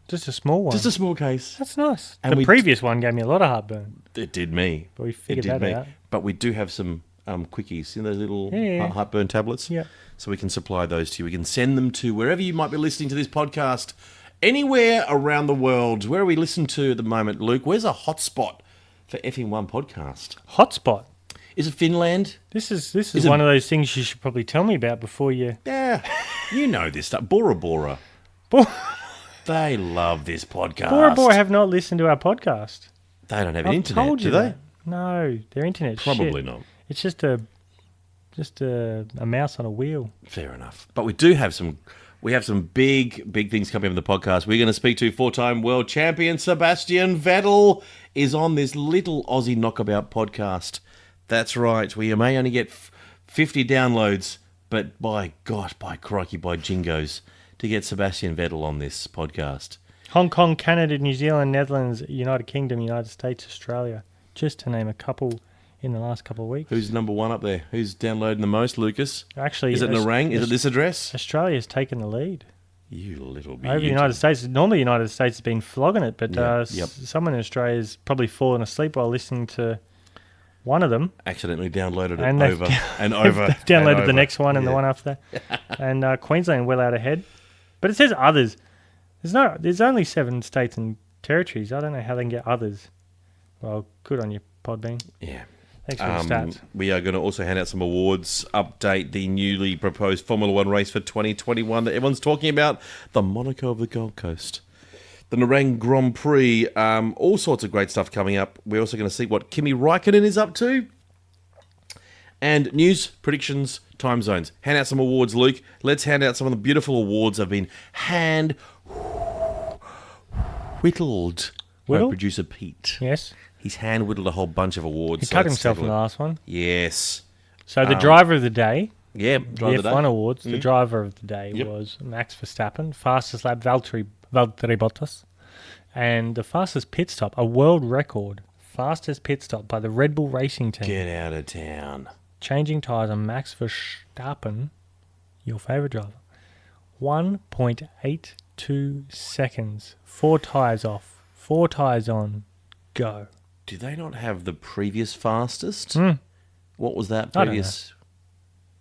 Speaker 3: Just a small one.
Speaker 2: Just a small case.
Speaker 3: That's nice.
Speaker 2: And
Speaker 3: the previous one gave me a lot of heartburn.
Speaker 2: It did me.
Speaker 3: But we figured that out.
Speaker 2: But we do have some quickies, those little
Speaker 3: Yeah.
Speaker 2: heartburn tablets.
Speaker 3: Yeah.
Speaker 2: So we can supply those to you. We can send them to wherever you might be listening to this podcast, anywhere around the world. Where are we listening to at the moment, Luke? Where's a hotspot for F1 podcast?
Speaker 3: Hotspot.
Speaker 2: Is it Finland?
Speaker 3: This is one of those things you should probably tell me about before you...
Speaker 2: Yeah, you know this stuff. Bora Bora. They love this podcast.
Speaker 3: Bora Bora have not listened to our podcast.
Speaker 2: They don't have
Speaker 3: I've
Speaker 2: internet,
Speaker 3: told
Speaker 2: do
Speaker 3: you
Speaker 2: they?
Speaker 3: that. No, their internet's
Speaker 2: Probably
Speaker 3: shit.
Speaker 2: not.
Speaker 3: It's just a mouse on a wheel.
Speaker 2: Fair enough. But we do have some big things coming up in the podcast. We're going to speak to four-time world champion Sebastian Vettel is on this little Aussie knockabout podcast. That's right. We may only get 50 downloads, but by crikey, by jingos, to get Sebastian Vettel on this podcast.
Speaker 3: Hong Kong, Canada, New Zealand, Netherlands, United Kingdom, United States, Australia. Just to name a couple in the last couple of weeks.
Speaker 2: Who's number one up there? Who's downloading the most, Lucas?
Speaker 3: Actually,
Speaker 2: is it Narang? Is it this address?
Speaker 3: Australia's taken the lead.
Speaker 2: You little bit.
Speaker 3: Over the United States. Normally, the United States has been flogging it, but
Speaker 2: Yep.
Speaker 3: someone in Australia has probably fallen asleep while listening to one of them.
Speaker 2: Accidentally downloaded it
Speaker 3: And
Speaker 2: over and over.
Speaker 3: They've downloaded
Speaker 2: and
Speaker 3: the
Speaker 2: over.
Speaker 3: next one and the one after that. And Queensland well out ahead. But it says others. There's only 7 states and territories. I don't know how they can get others. Well, good on you, Podbean.
Speaker 2: Yeah.
Speaker 3: Thanks for the stats.
Speaker 2: We are going to also hand out some awards, update the newly proposed Formula One race for 2021 that everyone's talking about, the Monaco of the Gold Coast. The Narang Grand Prix, all sorts of great stuff coming up. We're also going to see what Kimi Raikkonen is up to. And news, predictions, time zones. Hand out some awards, Luke. Let's hand out some of the beautiful awards that have been whittled by
Speaker 3: Whittled?
Speaker 2: producer Pete.
Speaker 3: Yes.
Speaker 2: He's hand whittled a whole bunch of awards.
Speaker 3: He
Speaker 2: so
Speaker 3: cut
Speaker 2: let's
Speaker 3: himself
Speaker 2: take
Speaker 3: in
Speaker 2: a
Speaker 3: the
Speaker 2: look.
Speaker 3: last one.
Speaker 2: Yes.
Speaker 3: So the driver of the day,
Speaker 2: Yeah,
Speaker 3: the
Speaker 2: driver of the
Speaker 3: F1
Speaker 2: day.
Speaker 3: Awards, the driver of the day
Speaker 2: Yep.
Speaker 3: was Max Verstappen. Fastest lap, Valtteri Bottas. And the fastest pit stop, a world record. Fastest pit stop by the Red Bull Racing Team.
Speaker 2: Get out of town.
Speaker 3: Changing tyres on Max Verstappen, your favourite driver. 1.82 seconds. 4 tyres off. 4 tyres on. Go.
Speaker 2: Do they not have the previous fastest?
Speaker 3: Hmm.
Speaker 2: What was that
Speaker 3: I don't
Speaker 2: previous?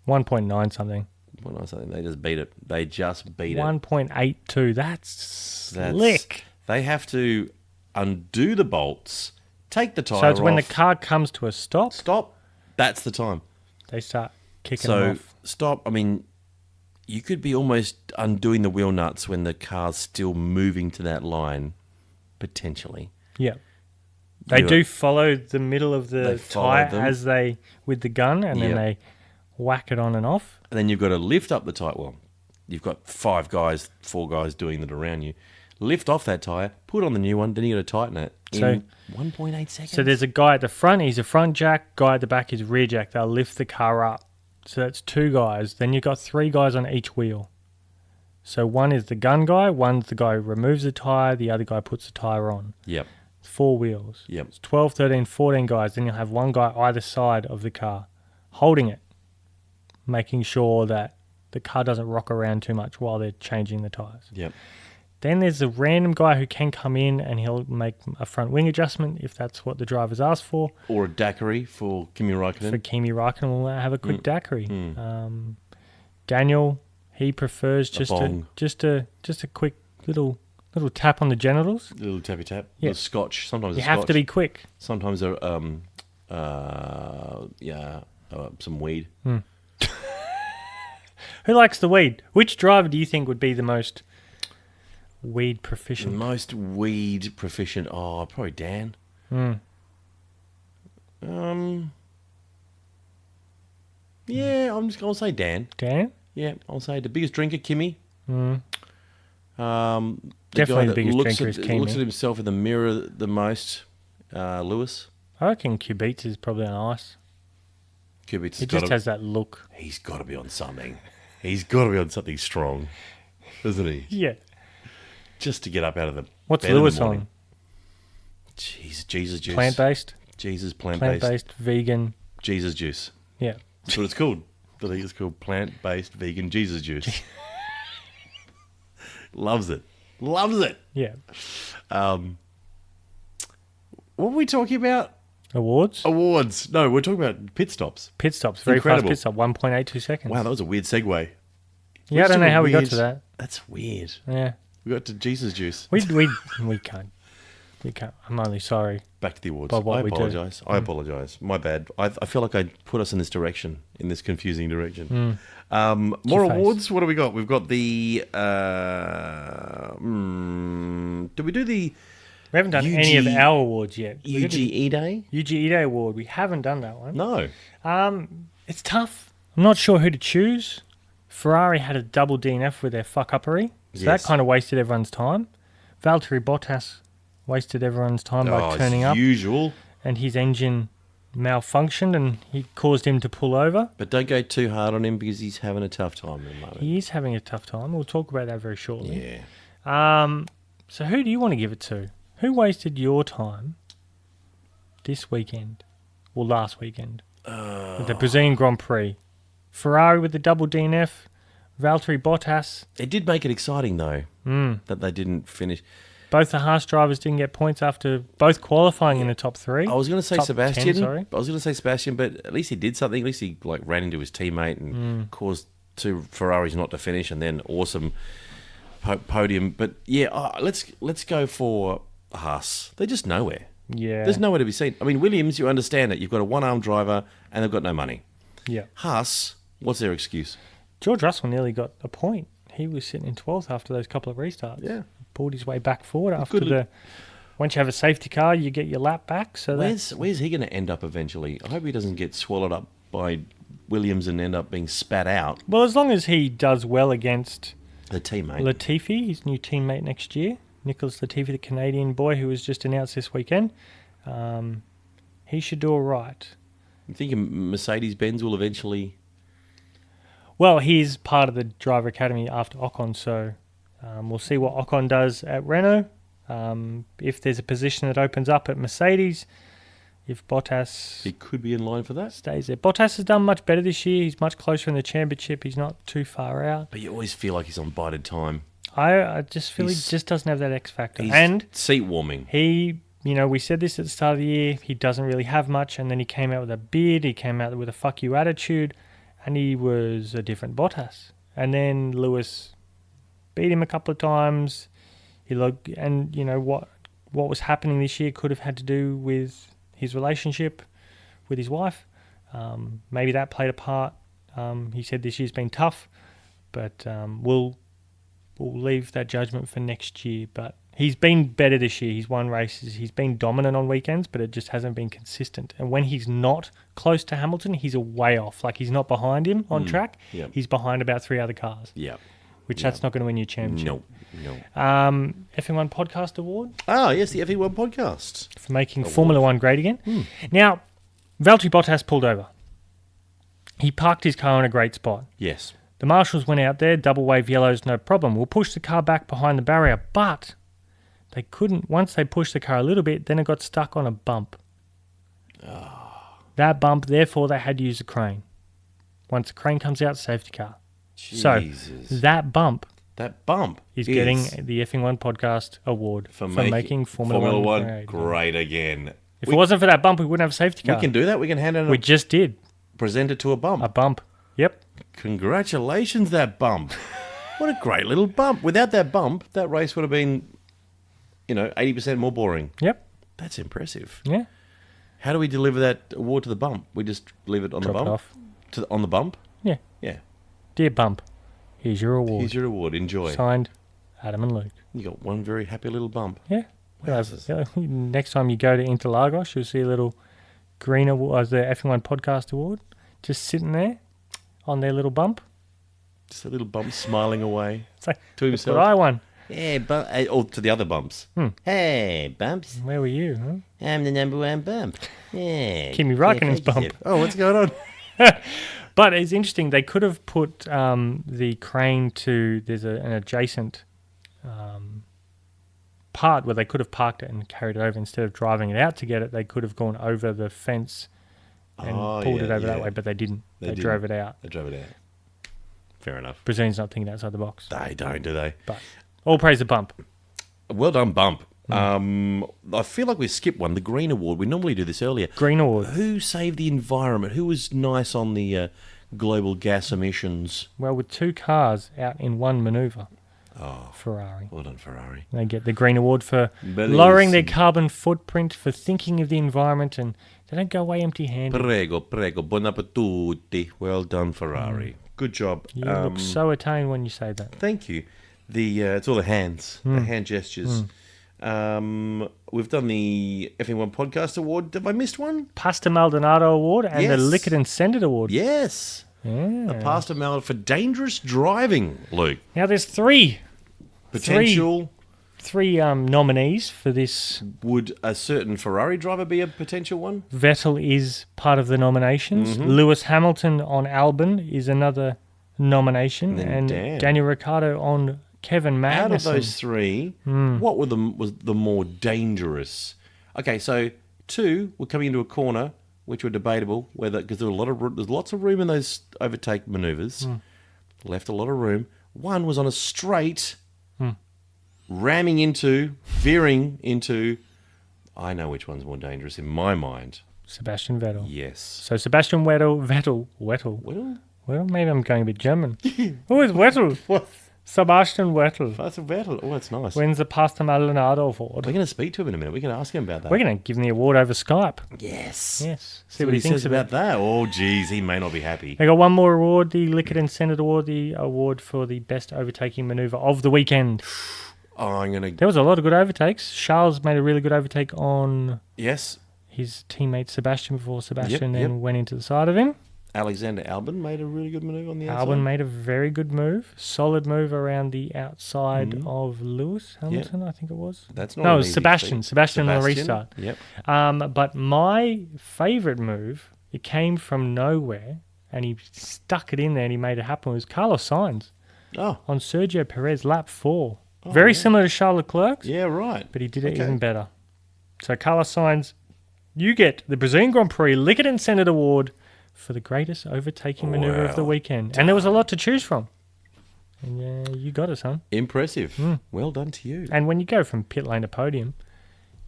Speaker 3: 1.9 something.
Speaker 2: Well, I think they just beat it. They just beat it.
Speaker 3: 1.82. That's slick.
Speaker 2: They have to undo the bolts, take the tyre
Speaker 3: So it's when the
Speaker 2: off,
Speaker 3: car comes to a stop,
Speaker 2: stop. That's the time.
Speaker 3: they start kicking them
Speaker 2: So
Speaker 3: off.
Speaker 2: stop. I mean, you could be almost undoing the wheel nuts when the car's still moving to that line, potentially.
Speaker 3: Yeah. They
Speaker 2: You-
Speaker 3: do follow the middle of
Speaker 2: They
Speaker 3: the
Speaker 2: follow
Speaker 3: tyre
Speaker 2: them.
Speaker 3: as they, with the gun, and then
Speaker 2: Yep.
Speaker 3: they whack it on and off.
Speaker 2: And then you've got to lift up the tyre. Well, you've got 4 guys doing that around you. Lift off that tyre, put on the new one, then you got to tighten it in 1.8 seconds.
Speaker 3: So there's a guy at the front, he's a front jack, guy at the back is a rear jack. They'll lift the car up. So that's 2 guys. Then you've got 3 guys on each wheel. So one is the gun guy, one's the guy who removes the tyre, the other guy puts the tyre on.
Speaker 2: Yep.
Speaker 3: 4 wheels.
Speaker 2: Yep.
Speaker 3: It's 12, 13, 14 guys. Then you'll have one guy either side of the car holding it, making sure that the car doesn't rock around too much while they're changing the tyres.
Speaker 2: Yep.
Speaker 3: Then there's a random guy who can come in and he'll make a front wing adjustment if that's what the driver's asked for.
Speaker 2: Or a daiquiri for Kimi Raikkonen.
Speaker 3: For Kimi Raikkonen, we'll have a quick daiquiri. Daniel, he prefers just
Speaker 2: bong.
Speaker 3: a quick little tap on the genitals.
Speaker 2: Little tappy tap.
Speaker 3: Yeah.
Speaker 2: Little scotch. Sometimes
Speaker 3: You
Speaker 2: a
Speaker 3: have
Speaker 2: scotch.
Speaker 3: to be quick.
Speaker 2: Sometimes some weed.
Speaker 3: Who likes the weed? Which driver do you think would be the most weed proficient?
Speaker 2: Most weed proficient. Oh, probably Dan. Yeah, I'll say Dan.
Speaker 3: Dan?
Speaker 2: Yeah, I'll say the biggest drinker, Kimi.
Speaker 3: Definitely the
Speaker 2: guy that
Speaker 3: biggest
Speaker 2: looks
Speaker 3: drinker
Speaker 2: at,
Speaker 3: is Kimi.
Speaker 2: looks at himself in the mirror the most, Lewis.
Speaker 3: I reckon Kubica is probably on ice.
Speaker 2: Kubica's
Speaker 3: He just has that look.
Speaker 2: He's got to be on something. He's got to be on something strong, doesn't he?
Speaker 3: Yeah.
Speaker 2: Just to get up out of the
Speaker 3: What's
Speaker 2: bed in the
Speaker 3: Lewis
Speaker 2: morning.
Speaker 3: on?
Speaker 2: Jeez, Jesus juice.
Speaker 3: Plant-based?
Speaker 2: Jesus, plant-based.
Speaker 3: Plant-based, vegan.
Speaker 2: Jesus juice.
Speaker 3: Yeah.
Speaker 2: That's what it's called. I think it's called plant-based vegan Jesus juice. Loves it. Loves it.
Speaker 3: Yeah.
Speaker 2: What were we talking about?
Speaker 3: Awards?
Speaker 2: Awards. No, we're talking about pit stops.
Speaker 3: Pit stops. Very
Speaker 2: Incredible.
Speaker 3: fast pit stop. 1.82 seconds.
Speaker 2: Wow, that was a weird segue.
Speaker 3: Yeah, I don't know how we got to that.
Speaker 2: That's weird.
Speaker 3: Yeah.
Speaker 2: We got to Jesus juice.
Speaker 3: We can't. We can't. I'm only sorry.
Speaker 2: Back to the awards.
Speaker 3: By what
Speaker 2: I
Speaker 3: we do.
Speaker 2: apologise. I apologise. My bad. I feel like I put us in this direction, in this confusing direction. More
Speaker 3: Two-faced.
Speaker 2: awards. What do we got? We've got the. Do we do the
Speaker 3: We haven't done any of our awards yet.
Speaker 2: UGE Day?
Speaker 3: UGE Day Award. We haven't done that one.
Speaker 2: No.
Speaker 3: It's tough. I'm not sure who to choose. Ferrari had a double DNF with their fuck-uppery. So
Speaker 2: Yes.
Speaker 3: that kind of wasted everyone's time. Valtteri Bottas wasted everyone's time by turning
Speaker 2: as
Speaker 3: up.
Speaker 2: usual.
Speaker 3: And his engine malfunctioned and he caused him to pull over.
Speaker 2: But don't go too hard on him because he's having a tough time at the moment.
Speaker 3: He is having a tough time. We'll talk about that very shortly.
Speaker 2: Yeah.
Speaker 3: So who do you want to give it to? Who wasted your time this weekend? Or last weekend? With the Brazilian Grand Prix. Ferrari with the double DNF. Valtteri Bottas.
Speaker 2: It did make it exciting, though, that they didn't finish.
Speaker 3: Both the Haas drivers didn't get points after both qualifying in the top three.
Speaker 2: I was going to say
Speaker 3: Top
Speaker 2: Sebastian.
Speaker 3: 10, sorry.
Speaker 2: I was going to say Sebastian, but at least he did something. At least he ran into his teammate and caused two Ferraris not to finish, and then awesome podium. But yeah, let's go for Haas. They're just nowhere.
Speaker 3: Yeah.
Speaker 2: There's nowhere to be seen. I mean, Williams, you understand it. You've got a one-armed driver, and they've got no money.
Speaker 3: Yeah.
Speaker 2: Haas, what's their excuse?
Speaker 3: George Russell nearly got a point. He was sitting in 12th after those couple of restarts.
Speaker 2: Yeah.
Speaker 3: Pulled his way back forward after
Speaker 2: Good.
Speaker 3: once you have a safety car, you get your lap back. So
Speaker 2: Where's he going to end up eventually? I hope he doesn't get swallowed up by Williams and end up being spat out.
Speaker 3: well, as long as he does well against
Speaker 2: The teammate.
Speaker 3: Latifi, his new teammate next year, Nicholas Latifi, the Canadian boy who was just announced this weekend, he should do all right.
Speaker 2: You think Mercedes-Benz will eventually...
Speaker 3: Well, he's part of the driver academy after Ocon, so we'll see what Ocon does at Renault. If there's a position that opens up at Mercedes, if Bottas
Speaker 2: He could be in line for that.
Speaker 3: stays there. Bottas has done much better this year. He's much closer in the championship. He's not too far out.
Speaker 2: But you always feel like he's on bided time.
Speaker 3: I just feel
Speaker 2: He's-
Speaker 3: he just doesn't have that X factor.
Speaker 2: He's
Speaker 3: And
Speaker 2: seat warming.
Speaker 3: he, we said this at the start of the year, he doesn't really have much, and then he came out with a beard, he came out with a fuck you attitude, and he was a different Bottas. And then Lewis beat him a couple of times. He looked, and what was happening this year could have had to do with his relationship with his wife. Maybe that played a part. He said this year's been tough, but we'll leave that judgment for next year. But he's been better this year. He's won races. He's been dominant on weekends, but it just hasn't been consistent. And when he's not close to Hamilton, he's a way off. Like, he's not behind him on track.
Speaker 2: Yep.
Speaker 3: He's behind about 3 other cars,
Speaker 2: Yeah.
Speaker 3: which that's not going to win you a championship.
Speaker 2: No.
Speaker 3: F1 Podcast Award
Speaker 2: Ah, yes, the FE1 podcast.
Speaker 3: for making Formula One great again. Now, Valtteri Bottas pulled over. He parked his car in a great spot.
Speaker 2: Yes.
Speaker 3: The marshals went out there, double wave yellows, no problem. We'll push the car back behind the barrier, but they couldn't. Once they pushed the car a little bit, then it got stuck on a bump. That bump, therefore, they had to use a crane. Once the crane comes out, safety car.
Speaker 2: Jesus.
Speaker 3: So that bump
Speaker 2: That bump
Speaker 3: is getting the F1 Podcast Award for making Formula One
Speaker 2: great again.
Speaker 3: If it wasn't for that bump, we wouldn't have a safety car.
Speaker 2: We can do that. We can hand it
Speaker 3: We just did.
Speaker 2: present it to a bump.
Speaker 3: A bump. Yep.
Speaker 2: Congratulations, that bump. What a great little bump. Without that bump, that race would have been, 80% more boring.
Speaker 3: Yep.
Speaker 2: That's impressive.
Speaker 3: Yeah.
Speaker 2: How do we deliver that award to the bump? We just leave it on
Speaker 3: Drop
Speaker 2: the
Speaker 3: it
Speaker 2: bump?
Speaker 3: off.
Speaker 2: On the bump?
Speaker 3: Yeah.
Speaker 2: Yeah.
Speaker 3: Dear bump, here's your award.
Speaker 2: Here's your award. Enjoy.
Speaker 3: Signed, Adam and Luke.
Speaker 2: You got one very happy little bump.
Speaker 3: Yeah.
Speaker 2: Wowzers.
Speaker 3: Next time you go to Interlagos, you'll see a little green award, the F1 Podcast Award, just sitting there, on their little bump.
Speaker 2: Just a little bump smiling away
Speaker 3: It's like,
Speaker 2: to
Speaker 3: look
Speaker 2: himself.
Speaker 3: what I won.
Speaker 2: Yeah, or to the other bumps. Hey, bumps.
Speaker 3: Where were you? Huh?
Speaker 2: I'm the number one bump. Yeah.
Speaker 3: Kimi Raikkonen's bump.
Speaker 2: Oh, what's going on?
Speaker 3: But it's interesting. They could have put the crane to there's an adjacent part where they could have parked it and carried it over instead of driving it out to get it. They could have gone over the fence and pulled it over that way, but they didn't. They drove it out.
Speaker 2: They drove it out. Fair enough.
Speaker 3: Brazilians not thinking outside the box.
Speaker 2: They don't, do they?
Speaker 3: But all praise the bump.
Speaker 2: Well done, bump. I feel like we skipped one. The Green Award. We normally do this earlier.
Speaker 3: Green Award.
Speaker 2: Who saved the environment? Who was nice on the global gas emissions?
Speaker 3: Well, with 2 cars out in one manoeuvre. Ferrari.
Speaker 2: Well done, Ferrari.
Speaker 3: They get the Green Award for
Speaker 2: Bellissimo.
Speaker 3: lowering their carbon footprint, for thinking of the environment, and they don't go away empty-handed.
Speaker 2: Prego. Buon appetito. Well done, Ferrari. Good job.
Speaker 3: You look so Italian when you say that.
Speaker 2: Thank you. It's all the hands, the hand gestures. We've done the F1 Podcast Award. Have I missed one?
Speaker 3: Pasta Maldonado Award and the
Speaker 2: Yes.
Speaker 3: Liquid and Sended Award.
Speaker 2: Yes.
Speaker 3: Yeah.
Speaker 2: The Pasta Mallet for dangerous driving, Luke.
Speaker 3: Now there's three
Speaker 2: Potential.
Speaker 3: nominees for this.
Speaker 2: Would a certain Ferrari driver be a potential one?
Speaker 3: Vettel is part of the nominations.
Speaker 2: Mm-hmm.
Speaker 3: Lewis Hamilton on Albon is another nomination,
Speaker 2: Then
Speaker 3: and
Speaker 2: Dan.
Speaker 3: Daniel Ricciardo on Kevin Magnussen.
Speaker 2: Out of those three, what was the more dangerous? Okay, so 2 were coming into a corner, which were debatable whether because there's lots of room in those overtake manoeuvres, left a lot of room. 1 was on a straight, veering into. I know which one's more dangerous in my mind.
Speaker 3: Sebastian Vettel.
Speaker 2: Yes.
Speaker 3: So Sebastian Vettel. Well, maybe I'm going a bit German. Who is Vettel?
Speaker 2: What?
Speaker 3: Sebastian Vettel
Speaker 2: That's a Vettel. Oh, that's nice.
Speaker 3: wins the Pasta Maldonado Award.
Speaker 2: We're going to speak to him in a minute. We're going to ask him about that.
Speaker 3: We're going to give him the award over Skype.
Speaker 2: Yes.
Speaker 3: Yes.
Speaker 2: See what he thinks about that. Oh, geez, he may not be happy.
Speaker 3: They got one more award, the Liquid and Sended Award, the award for the best overtaking manoeuvre of the weekend.
Speaker 2: Oh, I'm going to...
Speaker 3: There was a lot of good overtakes. Charles made a really good overtake on
Speaker 2: Yes.
Speaker 3: his teammate Sebastian before Sebastian
Speaker 2: Yep.
Speaker 3: then went into the side of him.
Speaker 2: Alexander Albon made a really good move on the outside.
Speaker 3: Albon made a very good move. Solid move around the outside of Lewis Hamilton, I think it was.
Speaker 2: That's not
Speaker 3: No, it
Speaker 2: an
Speaker 3: was
Speaker 2: easy
Speaker 3: Sebastian.
Speaker 2: feat.
Speaker 3: Sebastian on the restart.
Speaker 2: Yep.
Speaker 3: But my favourite move, it came from nowhere, and he stuck it in there and he made it happen, was Carlos Sainz
Speaker 2: Oh,
Speaker 3: on Sergio Perez, lap 4. Very similar to Charles Leclerc's,
Speaker 2: yeah, right.
Speaker 3: but he did it
Speaker 2: Okay.
Speaker 3: even better. So Carlos Sainz, you get the Brazilian Grand Prix Liquid and Sended Award for the greatest overtaking manoeuvre of the weekend. And there was a lot to choose from. And yeah, you got it, son.
Speaker 2: Impressive. Well done to you.
Speaker 3: And when you go from pit lane to podium,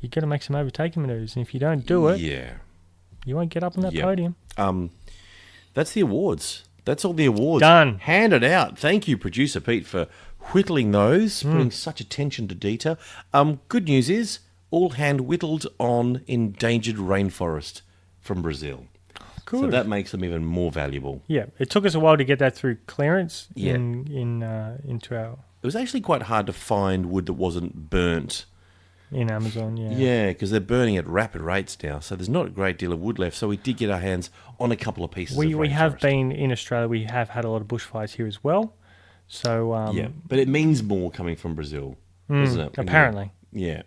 Speaker 3: you got to make some overtaking manoeuvres. And if you don't do it,
Speaker 2: Yeah.
Speaker 3: you won't get up on that
Speaker 2: Yep.
Speaker 3: podium.
Speaker 2: That's the awards. That's all the awards.
Speaker 3: Done.
Speaker 2: Handed out. Thank you, Producer Pete, for whittling those, putting such attention to detail. Good news is, all hand whittled on endangered rainforest from Brazil.
Speaker 3: Good.
Speaker 2: So that makes them even more valuable.
Speaker 3: Yeah, it took us a while to get that through clearance
Speaker 2: Yeah.
Speaker 3: into our
Speaker 2: It was actually quite hard to find wood that wasn't burnt.
Speaker 3: in Amazon. Yeah.
Speaker 2: Yeah, because they're burning at rapid rates now. So there's not a great deal of wood left. So we did get our hands on a couple of pieces
Speaker 3: We
Speaker 2: of
Speaker 3: have
Speaker 2: rainforest.
Speaker 3: been in Australia. We have had a lot of bushfires here as well. So
Speaker 2: Yeah, but it means more coming from Brazil, doesn't it? When you-
Speaker 3: apparently,
Speaker 2: Yeah.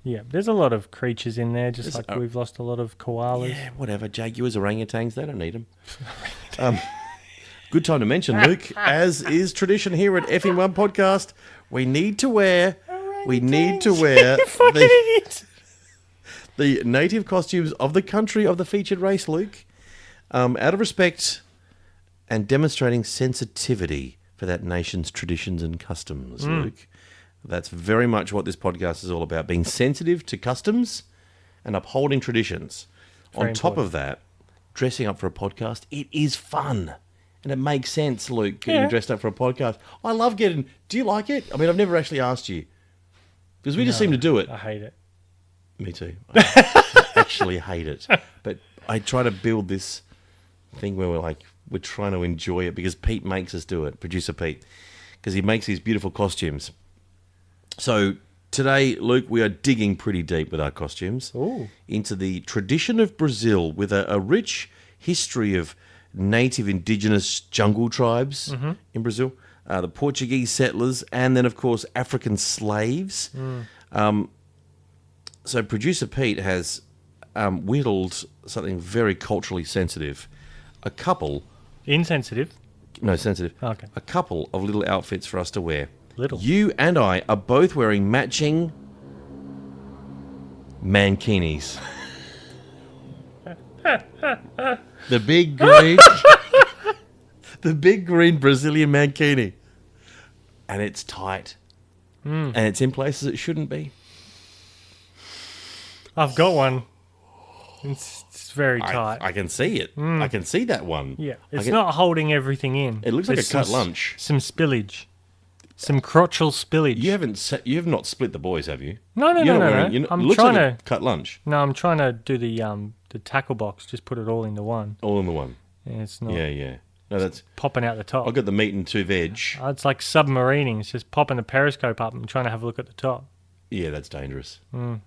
Speaker 3: yeah. There's a lot of creatures in there, just
Speaker 2: There's
Speaker 3: like we've lost a lot of koalas.
Speaker 2: Yeah, whatever. Jaguars, orangutans, they don't need them. Good time to mention, Luke, as is tradition here at F1 Podcast, we need to wear
Speaker 3: Fucking idiot.
Speaker 2: the native costumes of the country of the featured race, Luke, out of respect and demonstrating sensitivity for that nation's traditions and customs, Luke. That's very much what this podcast is all about, being sensitive to customs and upholding traditions.
Speaker 3: Very
Speaker 2: On top
Speaker 3: important.
Speaker 2: of that, dressing up for a podcast, it is fun. And it makes sense, Luke, getting
Speaker 3: Yeah.
Speaker 2: dressed up for a podcast. I love getting... Do you like it? I mean, I've never actually asked you. Because we just seem to do it.
Speaker 3: I hate it.
Speaker 2: Me too. I actually hate it. But I try to build this thing where we're trying to enjoy it because Pete makes us do it, producer Pete, because he makes these beautiful costumes. So today, Luke, we are digging pretty deep with our costumes
Speaker 3: Ooh.
Speaker 2: into the tradition of Brazil with a rich history of native indigenous jungle tribes in Brazil, the Portuguese settlers, and then, of course, African slaves. So producer Pete has whittled something very culturally sensitive. A couple...
Speaker 3: Insensitive?
Speaker 2: No, sensitive.
Speaker 3: Okay.
Speaker 2: A couple of little outfits for us to wear.
Speaker 3: Little.
Speaker 2: You and I are both wearing matching mankinis. The big green... the big green Brazilian mankini. And it's tight. And it's in places it shouldn't be.
Speaker 3: I've got one. It's very tight.
Speaker 2: I can see it. I can see that one.
Speaker 3: Yeah, it's not holding everything in.
Speaker 2: It looks like
Speaker 3: There's
Speaker 2: a cut lunch.
Speaker 3: Some spillage. Some crotchal spillage.
Speaker 2: You have not split the boys, have you?
Speaker 3: No.
Speaker 2: I'm looks trying like a cut lunch.
Speaker 3: No, I'm trying to do the tackle box. Just put it all into one.
Speaker 2: All in the one.
Speaker 3: Yeah, it's not.
Speaker 2: Yeah. No, that's
Speaker 3: popping out the top.
Speaker 2: I've got the meat and 2 veg.
Speaker 3: It's like submarining. It's just popping the periscope up and trying to have a look at the top.
Speaker 2: Yeah, that's dangerous.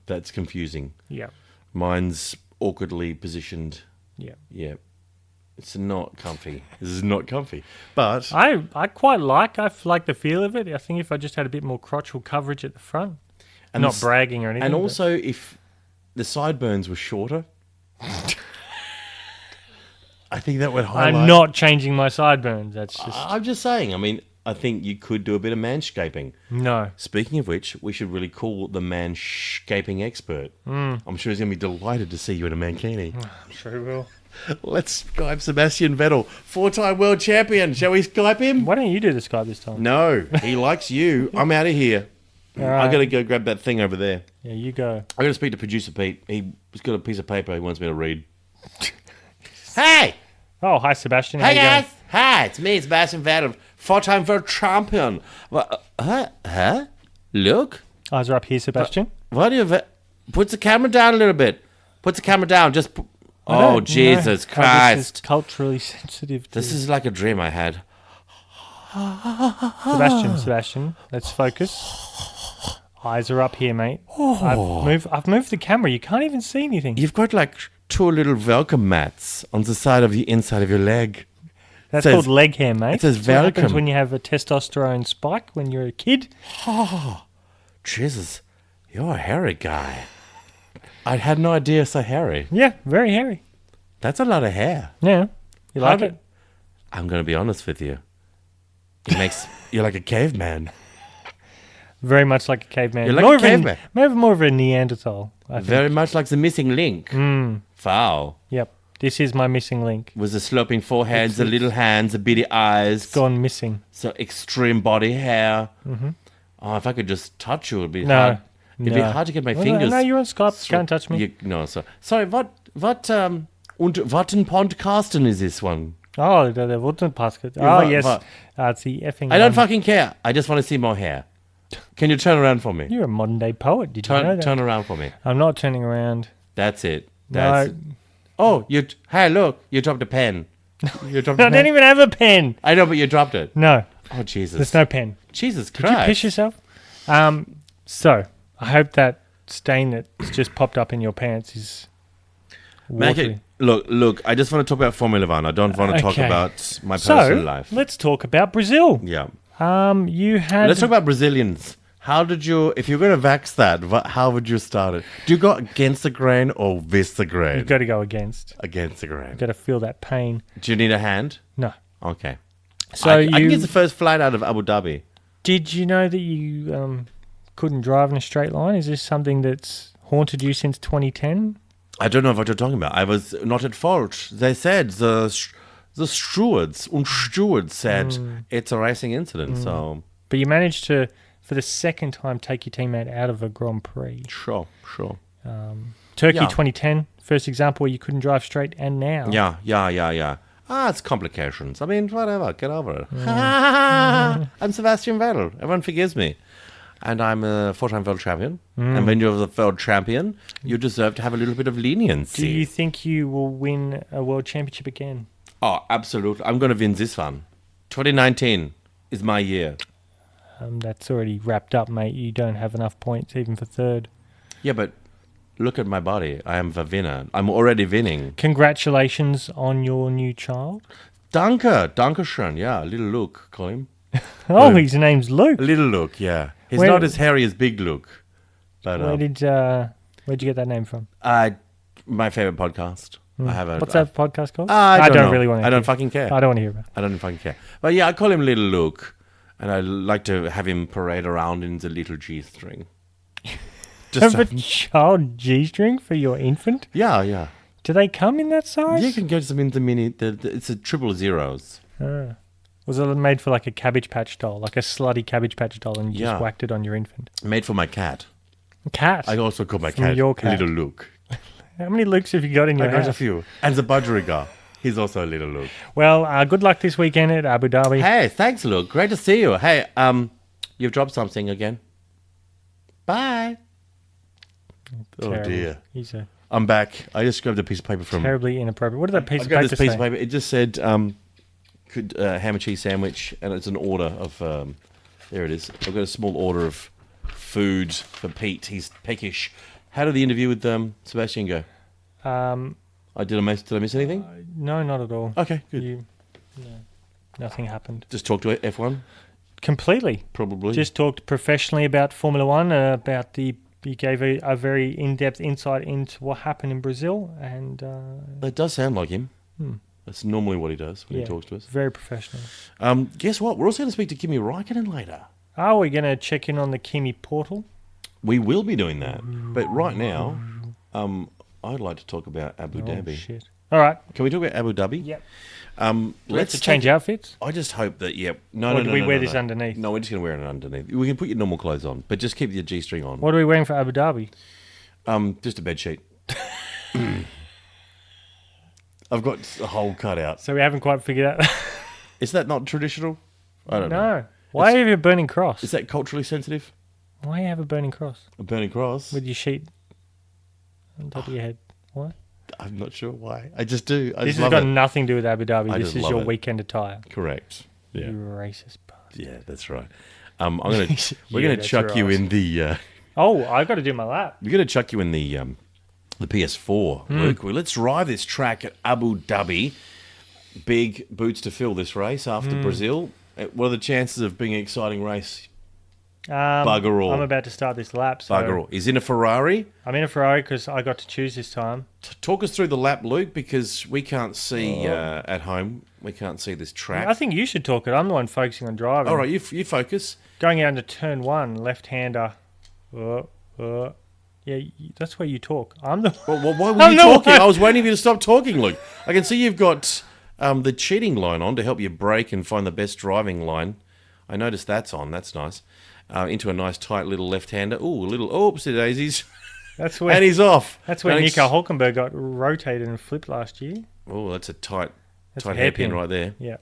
Speaker 2: That's confusing.
Speaker 3: Yeah.
Speaker 2: Mine's awkwardly positioned.
Speaker 3: Yeah.
Speaker 2: Yeah. It's not comfy. This is not comfy. But
Speaker 3: I quite like the feel of it. I think if I just had a bit more crotchal coverage at the front. And not bragging or anything.
Speaker 2: And also if the sideburns were shorter, I think that would highlight...
Speaker 3: I'm not changing my sideburns. That's just...
Speaker 2: I'm just saying. I mean, I think you could do a bit of manscaping.
Speaker 3: No.
Speaker 2: Speaking of which, we should really call the manscaping expert. I'm sure he's going to be delighted to see you in a mankini.
Speaker 3: I'm sure he will.
Speaker 2: Let's Skype Sebastian Vettel, 4-time world champion. Shall we Skype him?
Speaker 3: Why don't you do the Skype this time?
Speaker 2: No, he likes you. I'm out of here.
Speaker 3: All right.
Speaker 2: I got to go grab that thing over there.
Speaker 3: Yeah, you go.
Speaker 2: I got to speak to producer Pete. He's got a piece of paper he wants me to read. Hey!
Speaker 3: Oh, hi, Sebastian.
Speaker 2: Hey,
Speaker 3: How you
Speaker 2: guys!
Speaker 3: going?
Speaker 2: Hi, it's me, Sebastian Vettel, 4-time world champion. Look.
Speaker 3: Eyes are up here, Sebastian.
Speaker 2: What do you... Put the camera down a little bit. Put the camera down. Just... Oh, Jesus Christ.
Speaker 3: This is culturally sensitive.
Speaker 2: This is like a dream I had.
Speaker 3: Sebastian, let's focus. Eyes are up here, mate. I've moved the camera. You can't even see anything.
Speaker 2: You've got like 2 little welcome mats on the side of the inside of your leg.
Speaker 3: That's called leg hair, mate.
Speaker 2: It says
Speaker 3: That's what happens
Speaker 2: welcome.
Speaker 3: when you have a testosterone spike when you're a kid.
Speaker 2: Oh, Jesus. You're a hairy guy. I had no idea so hairy.
Speaker 3: Yeah, very hairy.
Speaker 2: That's a lot of hair.
Speaker 3: Yeah. You like it?
Speaker 2: I'm going to be honest with you. It makes... You're like a caveman.
Speaker 3: Very much like a caveman.
Speaker 2: You're like
Speaker 3: more
Speaker 2: a caveman.
Speaker 3: Maybe more of a Neanderthal, I think.
Speaker 2: Very much like the missing link. Wow.
Speaker 3: Yep. This is my missing link.
Speaker 2: With the sloping foreheads, the little hands, the beady eyes.
Speaker 3: Gone missing.
Speaker 2: So extreme body hair. Oh, if I could just touch you, it'd be
Speaker 3: No.
Speaker 2: hard. It'd be hard to get my fingers.
Speaker 3: No, you're on Skype. Can't touch me.
Speaker 2: Sorry, what and what in podcasten is this one?
Speaker 3: Oh, the wooden basket.
Speaker 2: Yeah,
Speaker 3: Oh, yes. It's the effing...
Speaker 2: I don't fucking care. I just want to see more hair. Can you turn around for me?
Speaker 3: You're a modern-day poet. Did you know that?
Speaker 2: Turn around for me.
Speaker 3: I'm not turning around.
Speaker 2: That's it.
Speaker 3: No.
Speaker 2: Oh, hey, look. You dropped a pen. You dropped
Speaker 3: I
Speaker 2: a
Speaker 3: don't
Speaker 2: pen.
Speaker 3: even have a pen.
Speaker 2: I know, but you dropped it.
Speaker 3: No.
Speaker 2: Oh, Jesus.
Speaker 3: There's no pen.
Speaker 2: Jesus
Speaker 3: Did
Speaker 2: Christ.
Speaker 3: you piss yourself? So, I hope that stain that's just popped up in your pants is watery.
Speaker 2: Look, I just want to talk about Formula One. I don't want to talk
Speaker 3: Okay.
Speaker 2: about my personal life.
Speaker 3: Let's talk about Brazil.
Speaker 2: Yeah.
Speaker 3: You had...
Speaker 2: Let's talk about Brazilians. How did you, if you're going to vax that, how would you start it? Do you go against the grain or with the grain?
Speaker 3: You've got to go against.
Speaker 2: Against the grain.
Speaker 3: You've got to feel that pain.
Speaker 2: Do you need a hand?
Speaker 3: No.
Speaker 2: Okay.
Speaker 3: So
Speaker 2: I can get the first flight out of Abu Dhabi.
Speaker 3: Did you know that you couldn't drive in a straight line? Is this something that's haunted you since 2010?
Speaker 2: I don't know what you're talking about. I was not at fault. They said, the stewards said it's a racing incident. So
Speaker 3: But you managed to, for the second time, take your teammate out of a Grand Prix.
Speaker 2: Sure.
Speaker 3: Turkey
Speaker 2: Yeah.
Speaker 3: 2010, first example where you couldn't drive straight, and now.
Speaker 2: Yeah. It's complications. I mean, whatever. Get over it. I'm Sebastian Vettel. Everyone forgives me. And I'm a 4-time world champion. And when you're the world champion, you deserve to have a little bit of leniency.
Speaker 3: Do you think you will win a world championship again?
Speaker 2: Oh, absolutely. I'm going to win this one. 2019 is my year.
Speaker 3: That's already wrapped up, mate. You don't have enough points even for third.
Speaker 2: Yeah, but Look at my body. I am the winner. I'm already winning.
Speaker 3: Congratulations on your new child.
Speaker 2: Dankeschön. Yeah, little Luke, call him.
Speaker 3: Oh, his name's Luke.
Speaker 2: Little Luke, yeah. He's
Speaker 3: Where-
Speaker 2: not as hairy as Big Luke. But
Speaker 3: Where'd you get that name from?
Speaker 2: my favorite podcast. I have a.
Speaker 3: What's that podcast called?
Speaker 2: I don't know.
Speaker 3: really want to.
Speaker 2: I don't fucking care.
Speaker 3: I don't want to hear about it.
Speaker 2: I don't fucking care. But yeah, I call him Little Luke, and I like to have him parade around in the little G-string.
Speaker 3: Have a child G-string for your infant?
Speaker 2: Yeah.
Speaker 3: Do they come in that size?
Speaker 2: You can get some in the mini. It's a 000s.
Speaker 3: Was it made for like a Cabbage Patch doll, like a slutty Cabbage Patch doll, and you
Speaker 2: Yeah.
Speaker 3: just whacked it on your infant?
Speaker 2: Made for my cat.
Speaker 3: Cat.
Speaker 2: I also call my
Speaker 3: From
Speaker 2: cat
Speaker 3: your cat.
Speaker 2: Little Luke.
Speaker 3: How many Lukes have you got in your
Speaker 2: There's
Speaker 3: house?
Speaker 2: a few. And the Budgerigar. He's also a Little Luke.
Speaker 3: Well, good luck this weekend at Abu Dhabi.
Speaker 2: Hey, thanks, Luke. Great to see you. Hey, you've dropped something again. Bye. Oh,
Speaker 3: Terrible.
Speaker 2: dear.
Speaker 3: He's a
Speaker 2: I'm back. I just grabbed a piece of paper from...
Speaker 3: terribly inappropriate. What did that piece
Speaker 2: I
Speaker 3: of
Speaker 2: got
Speaker 3: paper
Speaker 2: this piece
Speaker 3: say?
Speaker 2: of paper. It just said, could ham and cheese sandwich, and it's an order of... there it is. I've got a small order of food for Pete. He's peckish. How did the interview with Sebastian go? Did I miss anything?
Speaker 3: No, not at all.
Speaker 2: Okay, good.
Speaker 3: No, nothing happened.
Speaker 2: Just talk to F1,
Speaker 3: Completely.
Speaker 2: probably.
Speaker 3: Just talked professionally about Formula One, he gave a very in-depth insight into what happened in Brazil, and
Speaker 2: That does sound like him. That's normally what he does when he talks to us.
Speaker 3: very professional.
Speaker 2: Guess what? We're also going to speak to Kimi Räikkönen later.
Speaker 3: Are we going to check in on the Kimi portal?
Speaker 2: We will be doing that. But right now, I'd like to talk about Abu
Speaker 3: Oh,
Speaker 2: Dhabi.
Speaker 3: shit. All right.
Speaker 2: Can we talk about Abu Dhabi?
Speaker 3: Yep.
Speaker 2: Let's
Speaker 3: change outfits?
Speaker 2: I just hope that, No,
Speaker 3: Or
Speaker 2: no,
Speaker 3: do
Speaker 2: no,
Speaker 3: we
Speaker 2: no,
Speaker 3: wear
Speaker 2: no,
Speaker 3: this
Speaker 2: no.
Speaker 3: underneath?
Speaker 2: No, we're just going to wear it underneath. We can put your normal clothes on, but just keep your G-string on.
Speaker 3: What are we wearing for Abu Dhabi?
Speaker 2: Just a bed sheet. I've got a hole cut out.
Speaker 3: So we haven't quite figured out.
Speaker 2: Is that not traditional? I don't know.
Speaker 3: No. Why have you a burning cross?
Speaker 2: Is that culturally sensitive?
Speaker 3: Why do you have a burning cross?
Speaker 2: A burning cross?
Speaker 3: With your sheet on top of your head. What?
Speaker 2: I'm not sure why. I just do. I
Speaker 3: This
Speaker 2: just
Speaker 3: has
Speaker 2: love
Speaker 3: got
Speaker 2: it.
Speaker 3: nothing to do with Abu Dhabi.
Speaker 2: I
Speaker 3: This
Speaker 2: just
Speaker 3: is
Speaker 2: love
Speaker 3: your
Speaker 2: it.
Speaker 3: weekend attire.
Speaker 2: Correct. Yeah.
Speaker 3: You racist bastard.
Speaker 2: Yeah, that's right. I'm gonna we're
Speaker 3: Yeah,
Speaker 2: gonna
Speaker 3: that's
Speaker 2: chuck you
Speaker 3: right.
Speaker 2: in the
Speaker 3: Oh, I got to do my lap.
Speaker 2: we're gonna chuck you in the PS4, Luke. Well, let's drive this track at Abu Dhabi. Big boots to fill this race after Brazil. What are the chances of being an exciting race? Bugger all.
Speaker 3: I'm about to start this lap. So
Speaker 2: Bugger all. He's in a Ferrari.
Speaker 3: I'm in a Ferrari because I got to choose this time.
Speaker 2: Talk us through the lap, Luke, because we can't see at home. We can't see this track.
Speaker 3: I think you should talk it. I'm the one focusing on driving.
Speaker 2: All right, you focus.
Speaker 3: Going out into turn one, left-hander. Yeah, that's where you talk. I'm the.
Speaker 2: Well, why were
Speaker 3: I'm
Speaker 2: you
Speaker 3: the
Speaker 2: talking?
Speaker 3: one-
Speaker 2: I was waiting for you to stop talking, Luke. I can see you've got the cheating line on to help you brake and find the best driving line. I noticed that's on. That's nice. Into a nice tight little left-hander. Ooh, a little oopsie daisies.
Speaker 3: That's where.
Speaker 2: And he's off.
Speaker 3: That's where
Speaker 2: Thanks.
Speaker 3: Nico Hulkenberg got rotated and flipped last year.
Speaker 2: Oh, that's a tight
Speaker 3: That's
Speaker 2: tight
Speaker 3: a
Speaker 2: hairpin
Speaker 3: hairpin.
Speaker 2: right there.
Speaker 3: Yeah.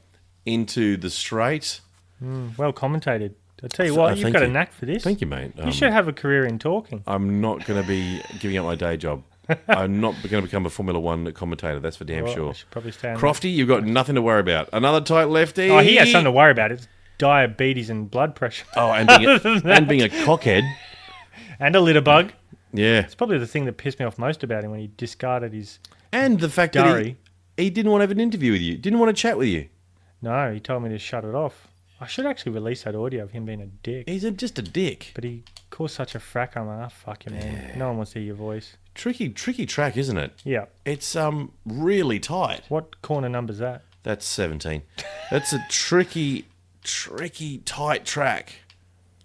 Speaker 2: Into the straight.
Speaker 3: Well commentated. I tell you
Speaker 2: Oh,
Speaker 3: what, you've
Speaker 2: thank
Speaker 3: got a
Speaker 2: you.
Speaker 3: knack for this.
Speaker 2: Thank you, mate.
Speaker 3: You should have a career in talking.
Speaker 2: I'm not going to be giving up my day job. I'm not going to become a Formula One commentator. That's for damn
Speaker 3: Well, I
Speaker 2: sure.
Speaker 3: should probably stay on
Speaker 2: Crofty, you've got nothing to worry about. Another tight lefty.
Speaker 3: that. Oh, he has something to worry about. It's diabetes and blood pressure.
Speaker 2: Oh, and being a cockhead.
Speaker 3: And a litter bug.
Speaker 2: Yeah.
Speaker 3: It's probably the thing that pissed me off most about him when he discarded his...
Speaker 2: And the fact that
Speaker 3: Durry.
Speaker 2: he didn't want to have an interview with you. Didn't want to chat with you.
Speaker 3: No, he told me to shut it off. I should actually release that audio of him being a dick.
Speaker 2: He's just a dick.
Speaker 3: But he caused such a frack. I'm like, fuck you, man. No one wants to hear your voice.
Speaker 2: Tricky track, isn't it?
Speaker 3: Yeah.
Speaker 2: It's really tight.
Speaker 3: What corner number's that?
Speaker 2: That's 17. That's a tricky, tight track.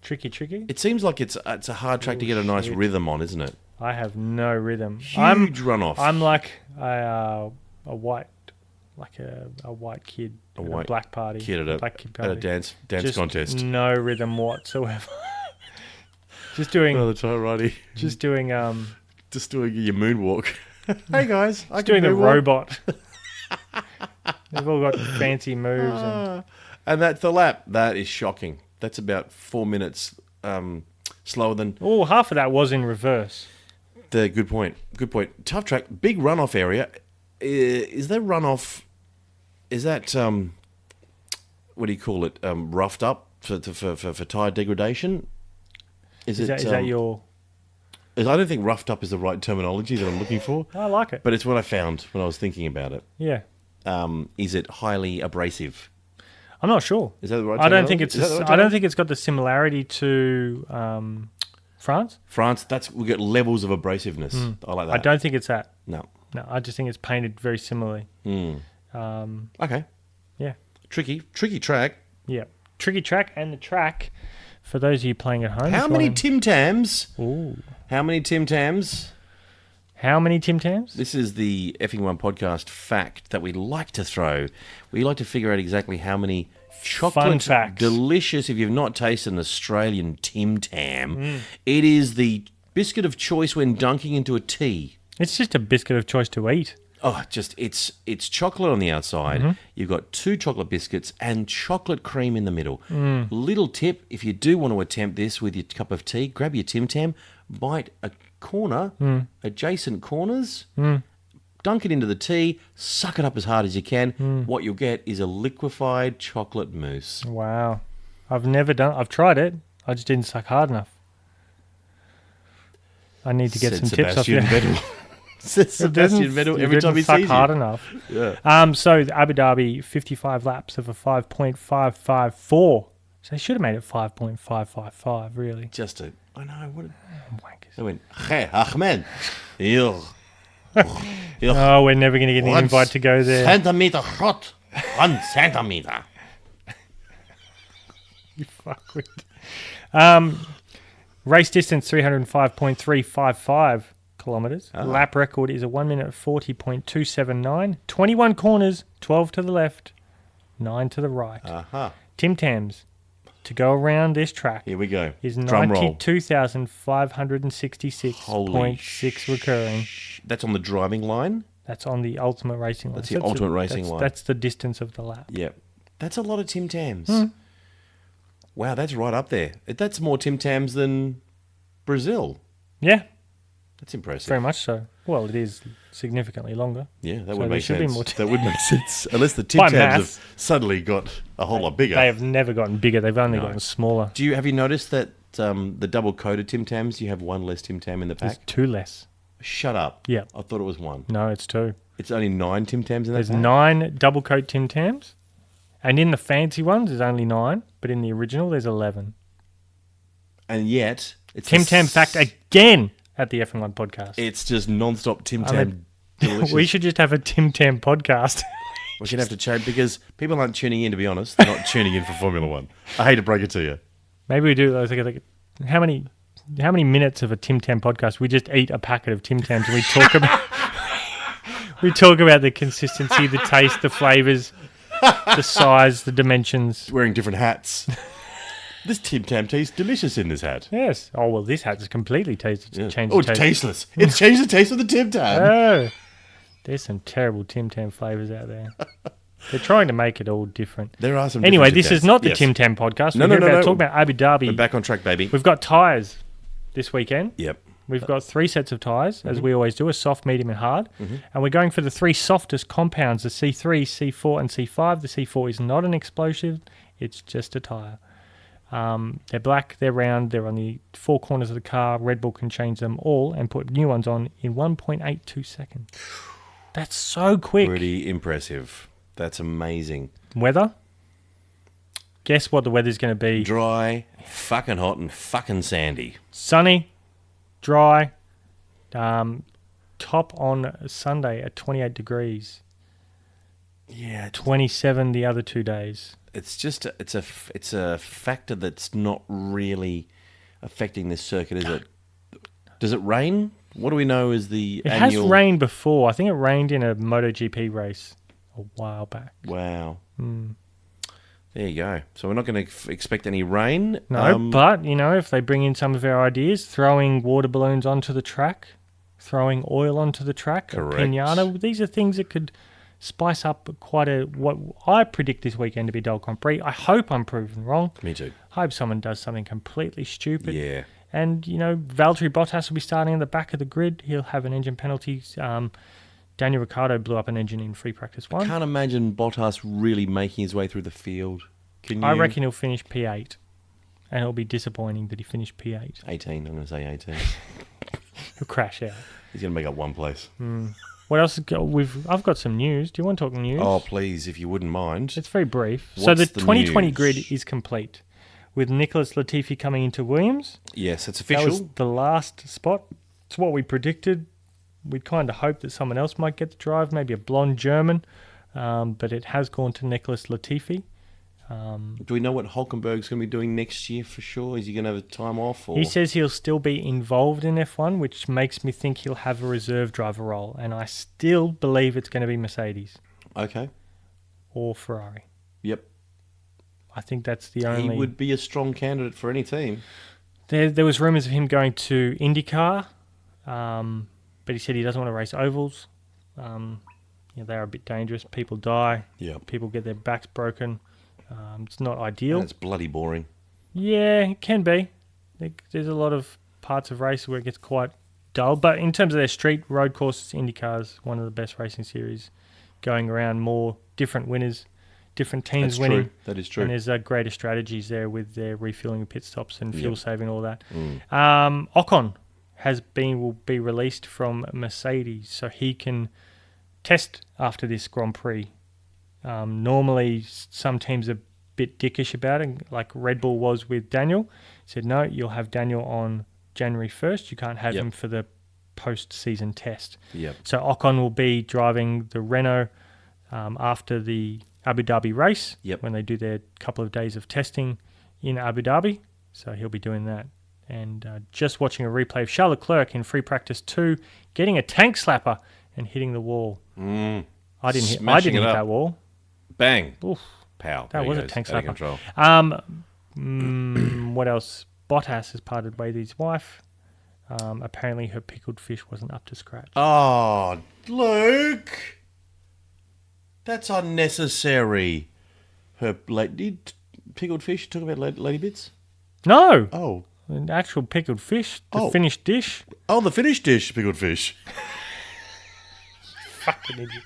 Speaker 3: Tricky?
Speaker 2: It seems like it's a hard track to get a nice
Speaker 3: shit.
Speaker 2: rhythm on, isn't it?
Speaker 3: I have no rhythm.
Speaker 2: Huge runoff.
Speaker 3: I'm like a white kid at
Speaker 2: white
Speaker 3: a black party.
Speaker 2: Kid at a
Speaker 3: black kid
Speaker 2: at a
Speaker 3: party.
Speaker 2: dance
Speaker 3: Just
Speaker 2: contest.
Speaker 3: No rhythm whatsoever. just doing
Speaker 2: Another tight righty.
Speaker 3: just doing
Speaker 2: Just doing your moonwalk. Hey guys, I
Speaker 3: just
Speaker 2: can
Speaker 3: doing the
Speaker 2: moonwalk.
Speaker 3: robot. They've all got fancy moves and
Speaker 2: And that's the lap. That is shocking. That's about 4 minutes slower than
Speaker 3: oh, half of that was in reverse.
Speaker 2: the good point. Good point. Tough track, big runoff area. Is that runoff? Is that what do you call it? Roughed up for tire degradation? Is
Speaker 3: Is that your
Speaker 2: I don't think roughed up is the right terminology that I'm looking for,
Speaker 3: I like it.
Speaker 2: but it's what I found when I was thinking about it.
Speaker 3: Yeah.
Speaker 2: Is it highly abrasive?
Speaker 3: I'm not sure.
Speaker 2: Is that the right
Speaker 3: I don't think it's.
Speaker 2: terminology? Is that the right
Speaker 3: I don't
Speaker 2: terminology?
Speaker 3: think it's got the similarity to France.
Speaker 2: France, we get levels of abrasiveness. I like that.
Speaker 3: I don't think it's that.
Speaker 2: No.
Speaker 3: No, I just think it's painted very similarly.
Speaker 2: Okay.
Speaker 3: Yeah.
Speaker 2: Tricky track.
Speaker 3: Yeah. Tricky track, and the track, for those of you playing at home.
Speaker 2: How many Tim Tams?
Speaker 3: Ooh.
Speaker 2: How many Tim Tams?
Speaker 3: How many Tim Tams?
Speaker 2: This is the Effing One podcast fact that we like to throw. We like to figure out exactly how many chocolate,
Speaker 3: facts.
Speaker 2: delicious, if you've not tasted an Australian Tim Tam, it is the biscuit of choice when dunking into a tea.
Speaker 3: It's just a biscuit of choice to eat.
Speaker 2: Oh, it's chocolate on the outside. You've got 2 chocolate biscuits and chocolate cream in the middle. Little tip, if you do want to attempt this with your cup of tea, grab your Tim Tam, bite a corner, adjacent corners, dunk it into the tea, suck it up as hard as you can. What you'll get is a liquefied chocolate mousse.
Speaker 3: Wow. I've tried it. I just didn't suck hard enough. I need to get some tips off you.
Speaker 2: Sebastian Vettel, every time he
Speaker 3: suck
Speaker 2: sees
Speaker 3: hard
Speaker 2: you.
Speaker 3: enough.
Speaker 2: Yeah.
Speaker 3: So the Abu Dhabi 55 laps of a 5.554. So they should have made it 5.555. Really.
Speaker 2: I know. What?
Speaker 3: Wankers.
Speaker 2: They went, hey, Ahmed.
Speaker 3: Oh, we're never going to get an invite to go there.
Speaker 2: Centimeter hot. 1 centimeter.
Speaker 3: You fuckwit. Race distance 305.355 kilometres. Lap record is a 1 minute 40.279. 21 corners, 12 to the left, 9 to the right. Tim Tams to go around this track.
Speaker 2: Here we go.
Speaker 3: Is
Speaker 2: Drum roll.
Speaker 3: 92,566.6 recurring.
Speaker 2: That's on the driving line?
Speaker 3: That's on the ultimate racing line.
Speaker 2: That's the ultimate racing line.
Speaker 3: That's the distance of the lap.
Speaker 2: Yep. That's a lot of Tim Tams. Wow, that's right up there. That's more Tim Tams than Brazil.
Speaker 3: Yeah,
Speaker 2: That's impressive.
Speaker 3: very much so. Well, it is significantly longer.
Speaker 2: Yeah, that
Speaker 3: So
Speaker 2: would
Speaker 3: there
Speaker 2: make
Speaker 3: should be
Speaker 2: sense.
Speaker 3: more
Speaker 2: That would make sense. Unless the Tim
Speaker 3: By
Speaker 2: Tams
Speaker 3: math.
Speaker 2: have suddenly got a whole lot bigger.
Speaker 3: They have never gotten bigger. They've only gotten smaller.
Speaker 2: Have you noticed that the double coated Tim Tams, you have one less Tim Tam in the
Speaker 3: There's
Speaker 2: pack?
Speaker 3: 2 less.
Speaker 2: Shut up.
Speaker 3: Yeah.
Speaker 2: I thought it was 1.
Speaker 3: No, it's 2.
Speaker 2: It's only 9 Tim Tams in that
Speaker 3: There's
Speaker 2: pack?
Speaker 3: 9 double coat Tim Tams. And in the fancy ones, there's only 9. But in the original, there's 11.
Speaker 2: And yet... it's
Speaker 3: Tim Tam fact again at the F1 podcast.
Speaker 2: It's just non-stop Tim Tam delicious.
Speaker 3: We should just have a Tim Tam podcast.
Speaker 2: We're going to have to change because people aren't tuning in, to be honest. They're not tuning in for Formula One. I hate to break it to you.
Speaker 3: Maybe we do. Like, how many minutes of a Tim Tam podcast? We just eat a packet of Tim Tams and we talk about the consistency, the taste, the flavors, the size, the dimensions.
Speaker 2: Wearing different hats. This Tim Tam tastes delicious in this hat.
Speaker 3: Yes. Oh well, this hat is completely changed.
Speaker 2: Yeah.
Speaker 3: Changed
Speaker 2: Oh,
Speaker 3: the
Speaker 2: it's
Speaker 3: taste.
Speaker 2: tasteless. It's changed the taste of the Tim Tam.
Speaker 3: Oh, there's some terrible Tim Tam flavors out there. They're trying to make it all different.
Speaker 2: There are some.
Speaker 3: Anyway,
Speaker 2: different
Speaker 3: this
Speaker 2: Tim
Speaker 3: is
Speaker 2: Tams.
Speaker 3: not the
Speaker 2: Yes.
Speaker 3: Tim Tam podcast.
Speaker 2: No,
Speaker 3: We're
Speaker 2: no.
Speaker 3: talking about Abu Dhabi.
Speaker 2: We're back on track, baby.
Speaker 3: We've got tyres this weekend.
Speaker 2: Yep.
Speaker 3: We've got 3 sets of tyres, as we always do, a soft, medium and hard. And we're going for the 3 softest compounds, the C3, C4 and C5. The C4 is not an explosive, it's just a tyre. They're black, they're round, they're on the 4 corners of the car. Red Bull can change them all and put new ones on in 1.82 seconds. That's so quick.
Speaker 2: Pretty impressive. That's amazing.
Speaker 3: Weather? Guess what the weather's going to be?
Speaker 2: Dry, fucking hot and fucking sandy.
Speaker 3: Sunny, dry, top on Sunday at 28 degrees.
Speaker 2: Yeah,
Speaker 3: 27 the other 2 days.
Speaker 2: it's just it's a factor that's not really affecting this circuit, is it? Does it rain? What do we know is the
Speaker 3: It
Speaker 2: annual...
Speaker 3: has rained before. I think it rained in a MotoGP race a while back.
Speaker 2: Wow. There you go. So we're not going to expect any rain.
Speaker 3: No, but, if they bring in some of our ideas, throwing water balloons onto the track, throwing oil onto the track,
Speaker 2: Correct.
Speaker 3: a pinata, these are things that could spice up what I predict this weekend to be Del Grand Prix. I hope I'm proven wrong.
Speaker 2: Me too.
Speaker 3: I hope someone does something completely stupid.
Speaker 2: Yeah.
Speaker 3: And, Valtteri Bottas will be starting at the back of the grid. He'll have an engine penalty. Daniel Ricciardo blew up an engine in free practice 1.
Speaker 2: Can't imagine Bottas really making his way through the field. Can you?
Speaker 3: I reckon he'll finish P8. And it'll be disappointing that he finished P8.
Speaker 2: 18. I'm going to say 18.
Speaker 3: He'll crash out.
Speaker 2: He's going to make up one place.
Speaker 3: What else? I've got some news. Do you want to talk news?
Speaker 2: Oh, please, if you wouldn't mind.
Speaker 3: It's very brief. So
Speaker 2: What's
Speaker 3: the
Speaker 2: the
Speaker 3: 2020
Speaker 2: news?
Speaker 3: grid is complete, with Nicholas Latifi coming into Williams.
Speaker 2: Yes, it's
Speaker 3: That
Speaker 2: official.
Speaker 3: was the last spot. It's what we predicted. We kind of hoped that someone else might get the drive, maybe a blonde German, but it has gone to Nicholas Latifi.
Speaker 2: Do we know what Hulkenberg's going to be doing next year for sure? Is he going to have a time off? Or?
Speaker 3: He says he'll still be involved in F1, which makes me think he'll have a reserve driver role, and I still believe it's going to be Mercedes
Speaker 2: Okay.
Speaker 3: or Ferrari.
Speaker 2: Yep.
Speaker 3: I think that's the only...
Speaker 2: He would be a strong candidate for any team.
Speaker 3: There was rumours of him going to IndyCar, but he said he doesn't want to race ovals. They're a bit dangerous. People die.
Speaker 2: Yeah.
Speaker 3: People get their backs broken. It's not ideal.
Speaker 2: And it's bloody boring.
Speaker 3: Yeah, it can be. There's a lot of parts of race where it gets quite dull. But in terms of their street road courses, IndyCar's one of the best racing series going around. More different winners, different teams
Speaker 2: That's
Speaker 3: winning.
Speaker 2: true. That is true.
Speaker 3: And there's greater strategies there with their refueling of pit stops and fuel saving, all that.
Speaker 2: Mm.
Speaker 3: Ocon will be released from Mercedes, so he can test after this Grand Prix. Normally, some teams are a bit dickish about it, like Red Bull was with Daniel. Said, no, you'll have Daniel on January 1st. You can't have him for the post-season test.
Speaker 2: Yep.
Speaker 3: So Ocon will be driving the Renault after the Abu Dhabi race when they do their couple of days of testing in Abu Dhabi. So he'll be doing that. And just watching a replay of Charles Leclerc in free practice 2, getting a tank slapper and hitting the wall. I didn't hit that wall.
Speaker 2: Bang.
Speaker 3: Oof.
Speaker 2: Pow.
Speaker 3: That
Speaker 2: There
Speaker 3: was
Speaker 2: he
Speaker 3: a
Speaker 2: goes.
Speaker 3: tank
Speaker 2: Out of
Speaker 3: slapper.
Speaker 2: control.
Speaker 3: What else? Bottas has parted ways with his wife. Apparently her pickled fish wasn't up to scratch.
Speaker 2: Oh, Luke. That's unnecessary. Her pickled fish? Talking about lady bits?
Speaker 3: No!
Speaker 2: Oh.
Speaker 3: An actual pickled fish. The finished dish.
Speaker 2: Oh, the finished dish, pickled fish.
Speaker 3: Fucking idiot.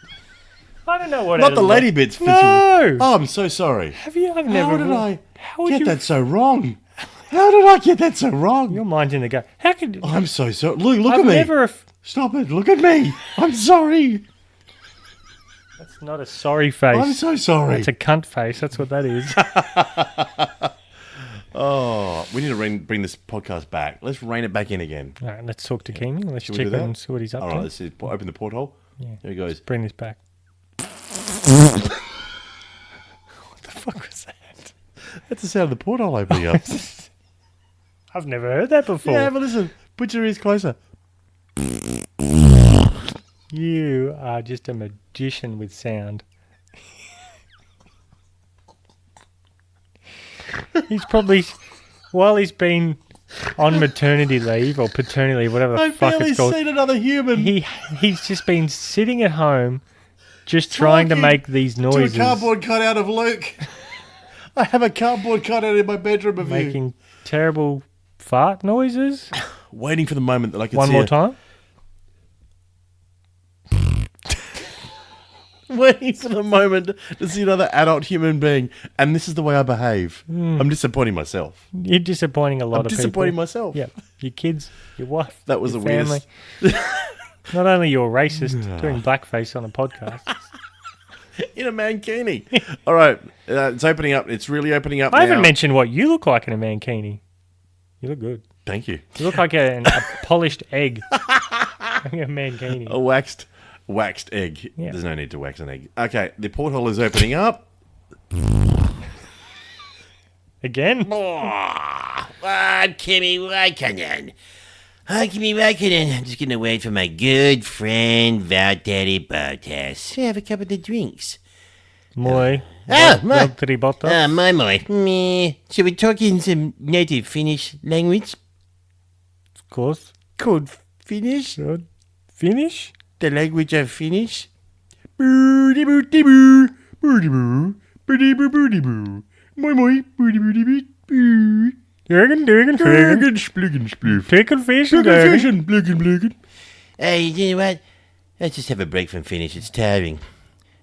Speaker 3: I don't know what
Speaker 2: Not the lady bits.
Speaker 3: No!
Speaker 2: Oh, I'm so sorry.
Speaker 3: Have you? I've never...
Speaker 2: How did I
Speaker 3: would
Speaker 2: get
Speaker 3: you-
Speaker 2: that so wrong? How did I get that so wrong?
Speaker 3: Your mind's in the go. How could...
Speaker 2: I'm so sorry. Look
Speaker 3: I've
Speaker 2: at me.
Speaker 3: never...
Speaker 2: Stop it. Look at me. I'm sorry.
Speaker 3: That's not a sorry face.
Speaker 2: I'm so sorry.
Speaker 3: It's a cunt face. That's what that is.
Speaker 2: Oh, we need to bring this podcast back. Let's rein it back in again.
Speaker 3: All right, let's talk to Kimi. Let's
Speaker 2: Should we
Speaker 3: check
Speaker 2: do that?
Speaker 3: and see what he's up
Speaker 2: All
Speaker 3: to.
Speaker 2: right, let's open the porthole.
Speaker 3: Yeah.
Speaker 2: Here he goes.
Speaker 3: Bring this back. What the fuck was that?
Speaker 2: That's the sound of the porthole opening up.
Speaker 3: I've never heard that before.
Speaker 2: Yeah, but listen. Put your ears closer.
Speaker 3: You are just a magician with sound. He's probably, while he's been on maternity leave or paternity leave, whatever the
Speaker 2: I've
Speaker 3: fuck
Speaker 2: barely
Speaker 3: it's called,
Speaker 2: seen another human.
Speaker 3: he's just been sitting at home, just trying to
Speaker 2: Talking
Speaker 3: make these noises,
Speaker 2: To a cardboard cutout of Luke. I have a cardboard cutout in my bedroom of you.
Speaker 3: making terrible fart noises.
Speaker 2: Waiting for the moment that I can
Speaker 3: One
Speaker 2: see
Speaker 3: more
Speaker 2: it.
Speaker 3: time.
Speaker 2: Waiting for the moment to see another adult human being. And this is the way I behave. I'm disappointing myself.
Speaker 3: You're disappointing a lot
Speaker 2: I'm
Speaker 3: of
Speaker 2: disappointing
Speaker 3: people.
Speaker 2: myself.
Speaker 3: Yeah, your kids, your wife.
Speaker 2: That was
Speaker 3: your
Speaker 2: the
Speaker 3: family.
Speaker 2: weirdest.
Speaker 3: Not only you're racist, doing blackface on a podcast.
Speaker 2: In a mankini. All right. It's opening up. It's really opening up
Speaker 3: I
Speaker 2: now.
Speaker 3: haven't mentioned what you look like in a mankini. You look good.
Speaker 2: Thank you.
Speaker 3: You look like a polished egg. Like a mankini.
Speaker 2: A waxed egg.
Speaker 3: Yeah.
Speaker 2: There's no need to wax an egg. Okay. The porthole is opening up.
Speaker 3: Again?
Speaker 5: Kimi Raikkonen. Kimi Raikkonen. I'm just going to wait for my good friend Valtteri Bottas. Have a couple of drinks.
Speaker 3: Moi.
Speaker 5: Oh, my.
Speaker 3: Valtteri Bottas.
Speaker 5: My. Meh. Shall we talk in some native Finnish language?
Speaker 3: Of course.
Speaker 5: Called Finnish?
Speaker 3: Good. Finish?
Speaker 5: The language of Finnish?
Speaker 2: Boo-dee-boo-dee-boo. Boo-dee-boo. Boo-dee-boo, boo-dee-boo. Moi, moi. Boo-dee-boo-dee-boo.
Speaker 3: Duggan.
Speaker 2: Gluggen, spluggen, sploof.
Speaker 3: Pickled fish and
Speaker 2: Gluggen,
Speaker 3: Duggan.
Speaker 2: fishen, gluggen, gluggen.
Speaker 5: Hey, you know what? Let's just have a break from Finnish. It's tiring.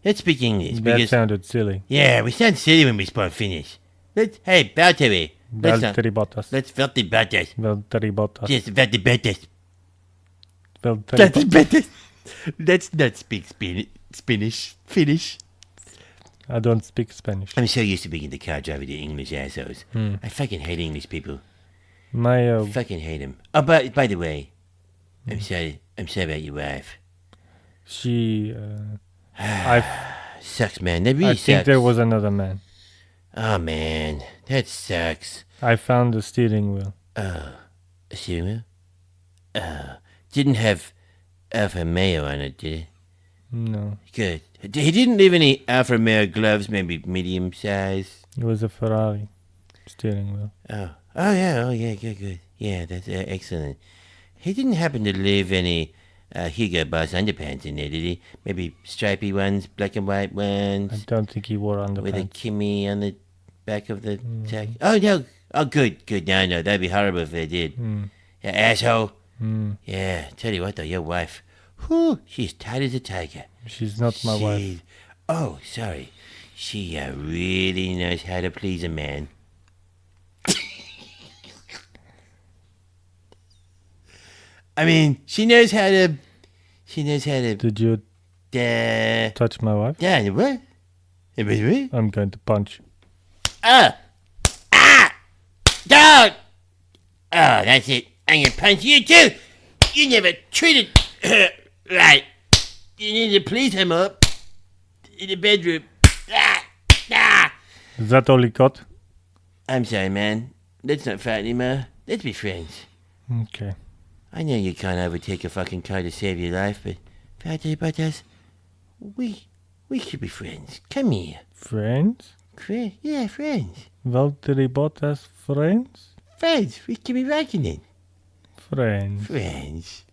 Speaker 5: Let's speak English.
Speaker 3: That
Speaker 5: Because,
Speaker 3: sounded silly.
Speaker 5: yeah, we sound silly when we speak Finnish. Hey, Valtteri. Let's
Speaker 3: Valtteri Bottas.
Speaker 5: Valtteri Bottas.
Speaker 3: Valtteri Bottas.
Speaker 5: Yes, Valtteri Bottas. That's better. Let's not speak Finnish.
Speaker 3: I don't speak Spanish.
Speaker 5: I'm so used to being in the car driving to English assholes. I fucking hate English people.
Speaker 3: My
Speaker 5: Fucking hate them. Oh, but by the way, I'm sorry about your wife.
Speaker 3: she I
Speaker 5: Sucks, man. That really
Speaker 3: I
Speaker 5: sucks.
Speaker 3: think there was another man.
Speaker 5: Oh, man. That sucks.
Speaker 3: I found the steering wheel.
Speaker 5: A steering wheel? Didn't have Alfa Romeo on it, did it?
Speaker 3: No,
Speaker 5: Good. He didn't leave any Alfa Romeo gloves, maybe medium size.
Speaker 3: it was a Ferrari steering wheel.
Speaker 5: Oh yeah, good. Yeah, that's excellent. He didn't happen to leave any Hugo Boss underpants in there, did he? Maybe stripy ones, black and white ones,
Speaker 3: I don't think he wore
Speaker 5: with a
Speaker 3: underpants.
Speaker 5: Kimi on the back of the tag. Oh no! Oh, good. No, that'd be horrible if they did. Yeah, asshole. Yeah, tell you what though, your wife, whew, she's tight as a tiger.
Speaker 3: She's not my wife.
Speaker 5: Oh, sorry. She really knows how to please a man. I mean, she knows how to.
Speaker 3: Did you touch my wife?
Speaker 5: Yeah, what?
Speaker 3: I'm going to punch.
Speaker 5: Don't! Oh, that's it. I'm gonna punch you too. You never treated her right. You need to please him up in the bedroom.
Speaker 3: Is that all you got?
Speaker 5: I'm sorry, man. Let's not fight anymore. Let's be friends.
Speaker 3: Okay.
Speaker 5: I know you can't overtake a fucking car to save your life, but Valtteri Bottas, we should be friends. Come here.
Speaker 3: Friends?
Speaker 5: Yeah, friends.
Speaker 3: Valtteri Bottas friends?
Speaker 5: Friends with Kimi Räikkönen.
Speaker 3: Friends.
Speaker 5: Friends.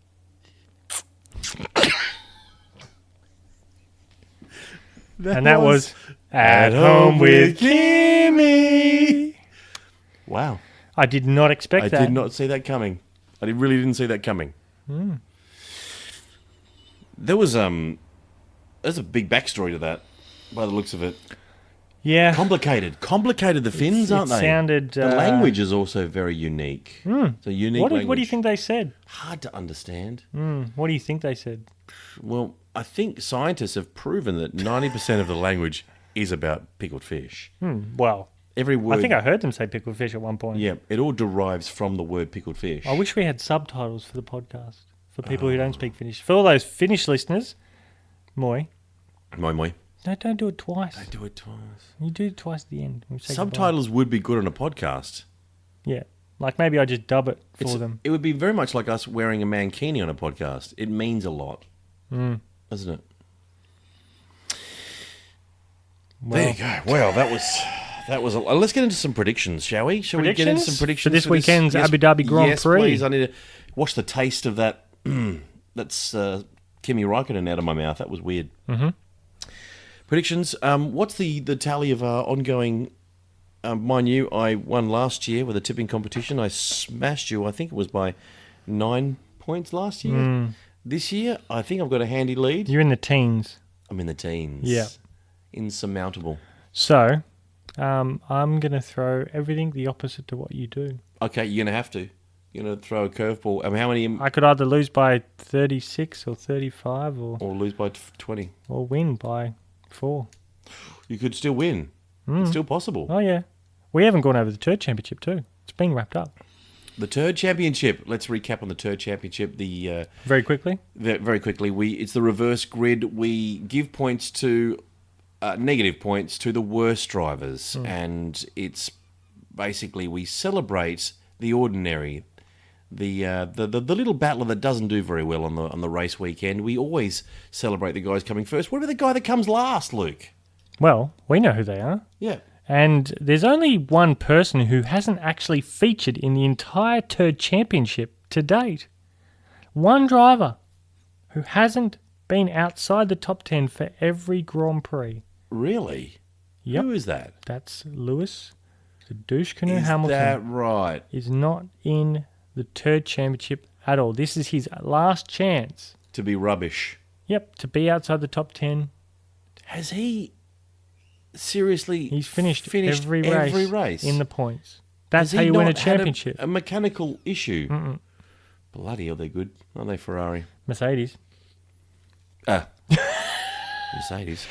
Speaker 3: And that was At Home with Kimi.
Speaker 2: Wow.
Speaker 3: I did not expect
Speaker 2: I
Speaker 3: that.
Speaker 2: did not see that coming. I really didn't see that coming. There was there's a big backstory to that, by the looks of it.
Speaker 3: Yeah.
Speaker 2: Complicated, the Finns, aren't
Speaker 3: it
Speaker 2: they?
Speaker 3: sounded...
Speaker 2: The language is also very unique. It's a unique language.
Speaker 3: What do you think they said?
Speaker 2: Hard to understand.
Speaker 3: What do you think they said?
Speaker 2: Well, I think scientists have proven that 90% of the language is about pickled fish.
Speaker 3: Well,
Speaker 2: Every word.
Speaker 3: I think I heard them say pickled fish at one point.
Speaker 2: Yeah, it all derives from the word pickled fish.
Speaker 3: I wish we had subtitles for the podcast for people who don't speak Finnish. For all those Finnish listeners, moi.
Speaker 2: Moi.
Speaker 3: No, don't do it twice.
Speaker 2: I do it twice.
Speaker 3: You do it twice at the end. We say
Speaker 2: Subtitles would be good on a podcast.
Speaker 3: goodbye. Yeah. Like maybe I just dub it for them.
Speaker 2: It would be very much like us wearing a mankini on a podcast. It means a lot, doesn't it?
Speaker 3: Well,
Speaker 2: There you go. Well, that was. Let's get into some predictions, shall we? Shall we get into some predictions
Speaker 3: for this weekend's Abu Dhabi Grand
Speaker 2: yes,
Speaker 3: Prix?
Speaker 2: Please. I need to wash the taste of that. That's Kimi Räikkönen out of my mouth. That was weird. Predictions. What's the tally of ongoing? Mind you, I won last year with a tipping competition. I smashed you. I think it was by 9 points last year. This year, I think I've got a handy lead.
Speaker 3: You're in the teens.
Speaker 2: I'm in the teens.
Speaker 3: Yeah.
Speaker 2: Insurmountable.
Speaker 3: So, I'm going to throw everything the opposite to what you do.
Speaker 2: Okay, you're going to have to. You're going to throw a curveball. I mean, how many...
Speaker 3: I could either lose by 36 or 35
Speaker 2: Or lose by 20.
Speaker 3: or win by 4.
Speaker 2: You could still win. It's still possible.
Speaker 3: Oh, yeah. We haven't gone over the Turd Championship too. It's been wrapped up.
Speaker 2: The Turd Championship. Let's recap on the Turd Championship.
Speaker 3: Very quickly.
Speaker 2: Very quickly. It's the reverse grid. We give points to... negative points to the worst drivers. And it's basically we celebrate the ordinary... The little battler that doesn't do very well on the race weekend. We always celebrate the guys coming first. What about the guy that comes last, Luke?
Speaker 3: Well, we know who they are.
Speaker 2: Yeah.
Speaker 3: And there's only one person who hasn't actually featured in the entire Turd Championship to date. One driver who hasn't been outside the top 10 for every Grand Prix.
Speaker 2: Really?
Speaker 3: Yep.
Speaker 2: Who is that?
Speaker 3: That's Lewis. The douche canoe
Speaker 2: Is
Speaker 3: Hamilton
Speaker 2: that right?
Speaker 3: is not in the Turd Championship at all. This is his last chance.
Speaker 2: To be rubbish.
Speaker 3: Yep, to be outside the top 10.
Speaker 2: Has he seriously
Speaker 3: He's finished every race
Speaker 2: race
Speaker 3: in the points. That's
Speaker 2: Has
Speaker 3: how
Speaker 2: he
Speaker 3: you win a
Speaker 2: not had
Speaker 3: championship.
Speaker 2: a mechanical issue. Bloody hell, they're good. Aren't they, Ferrari?
Speaker 3: Mercedes.
Speaker 2: Mercedes.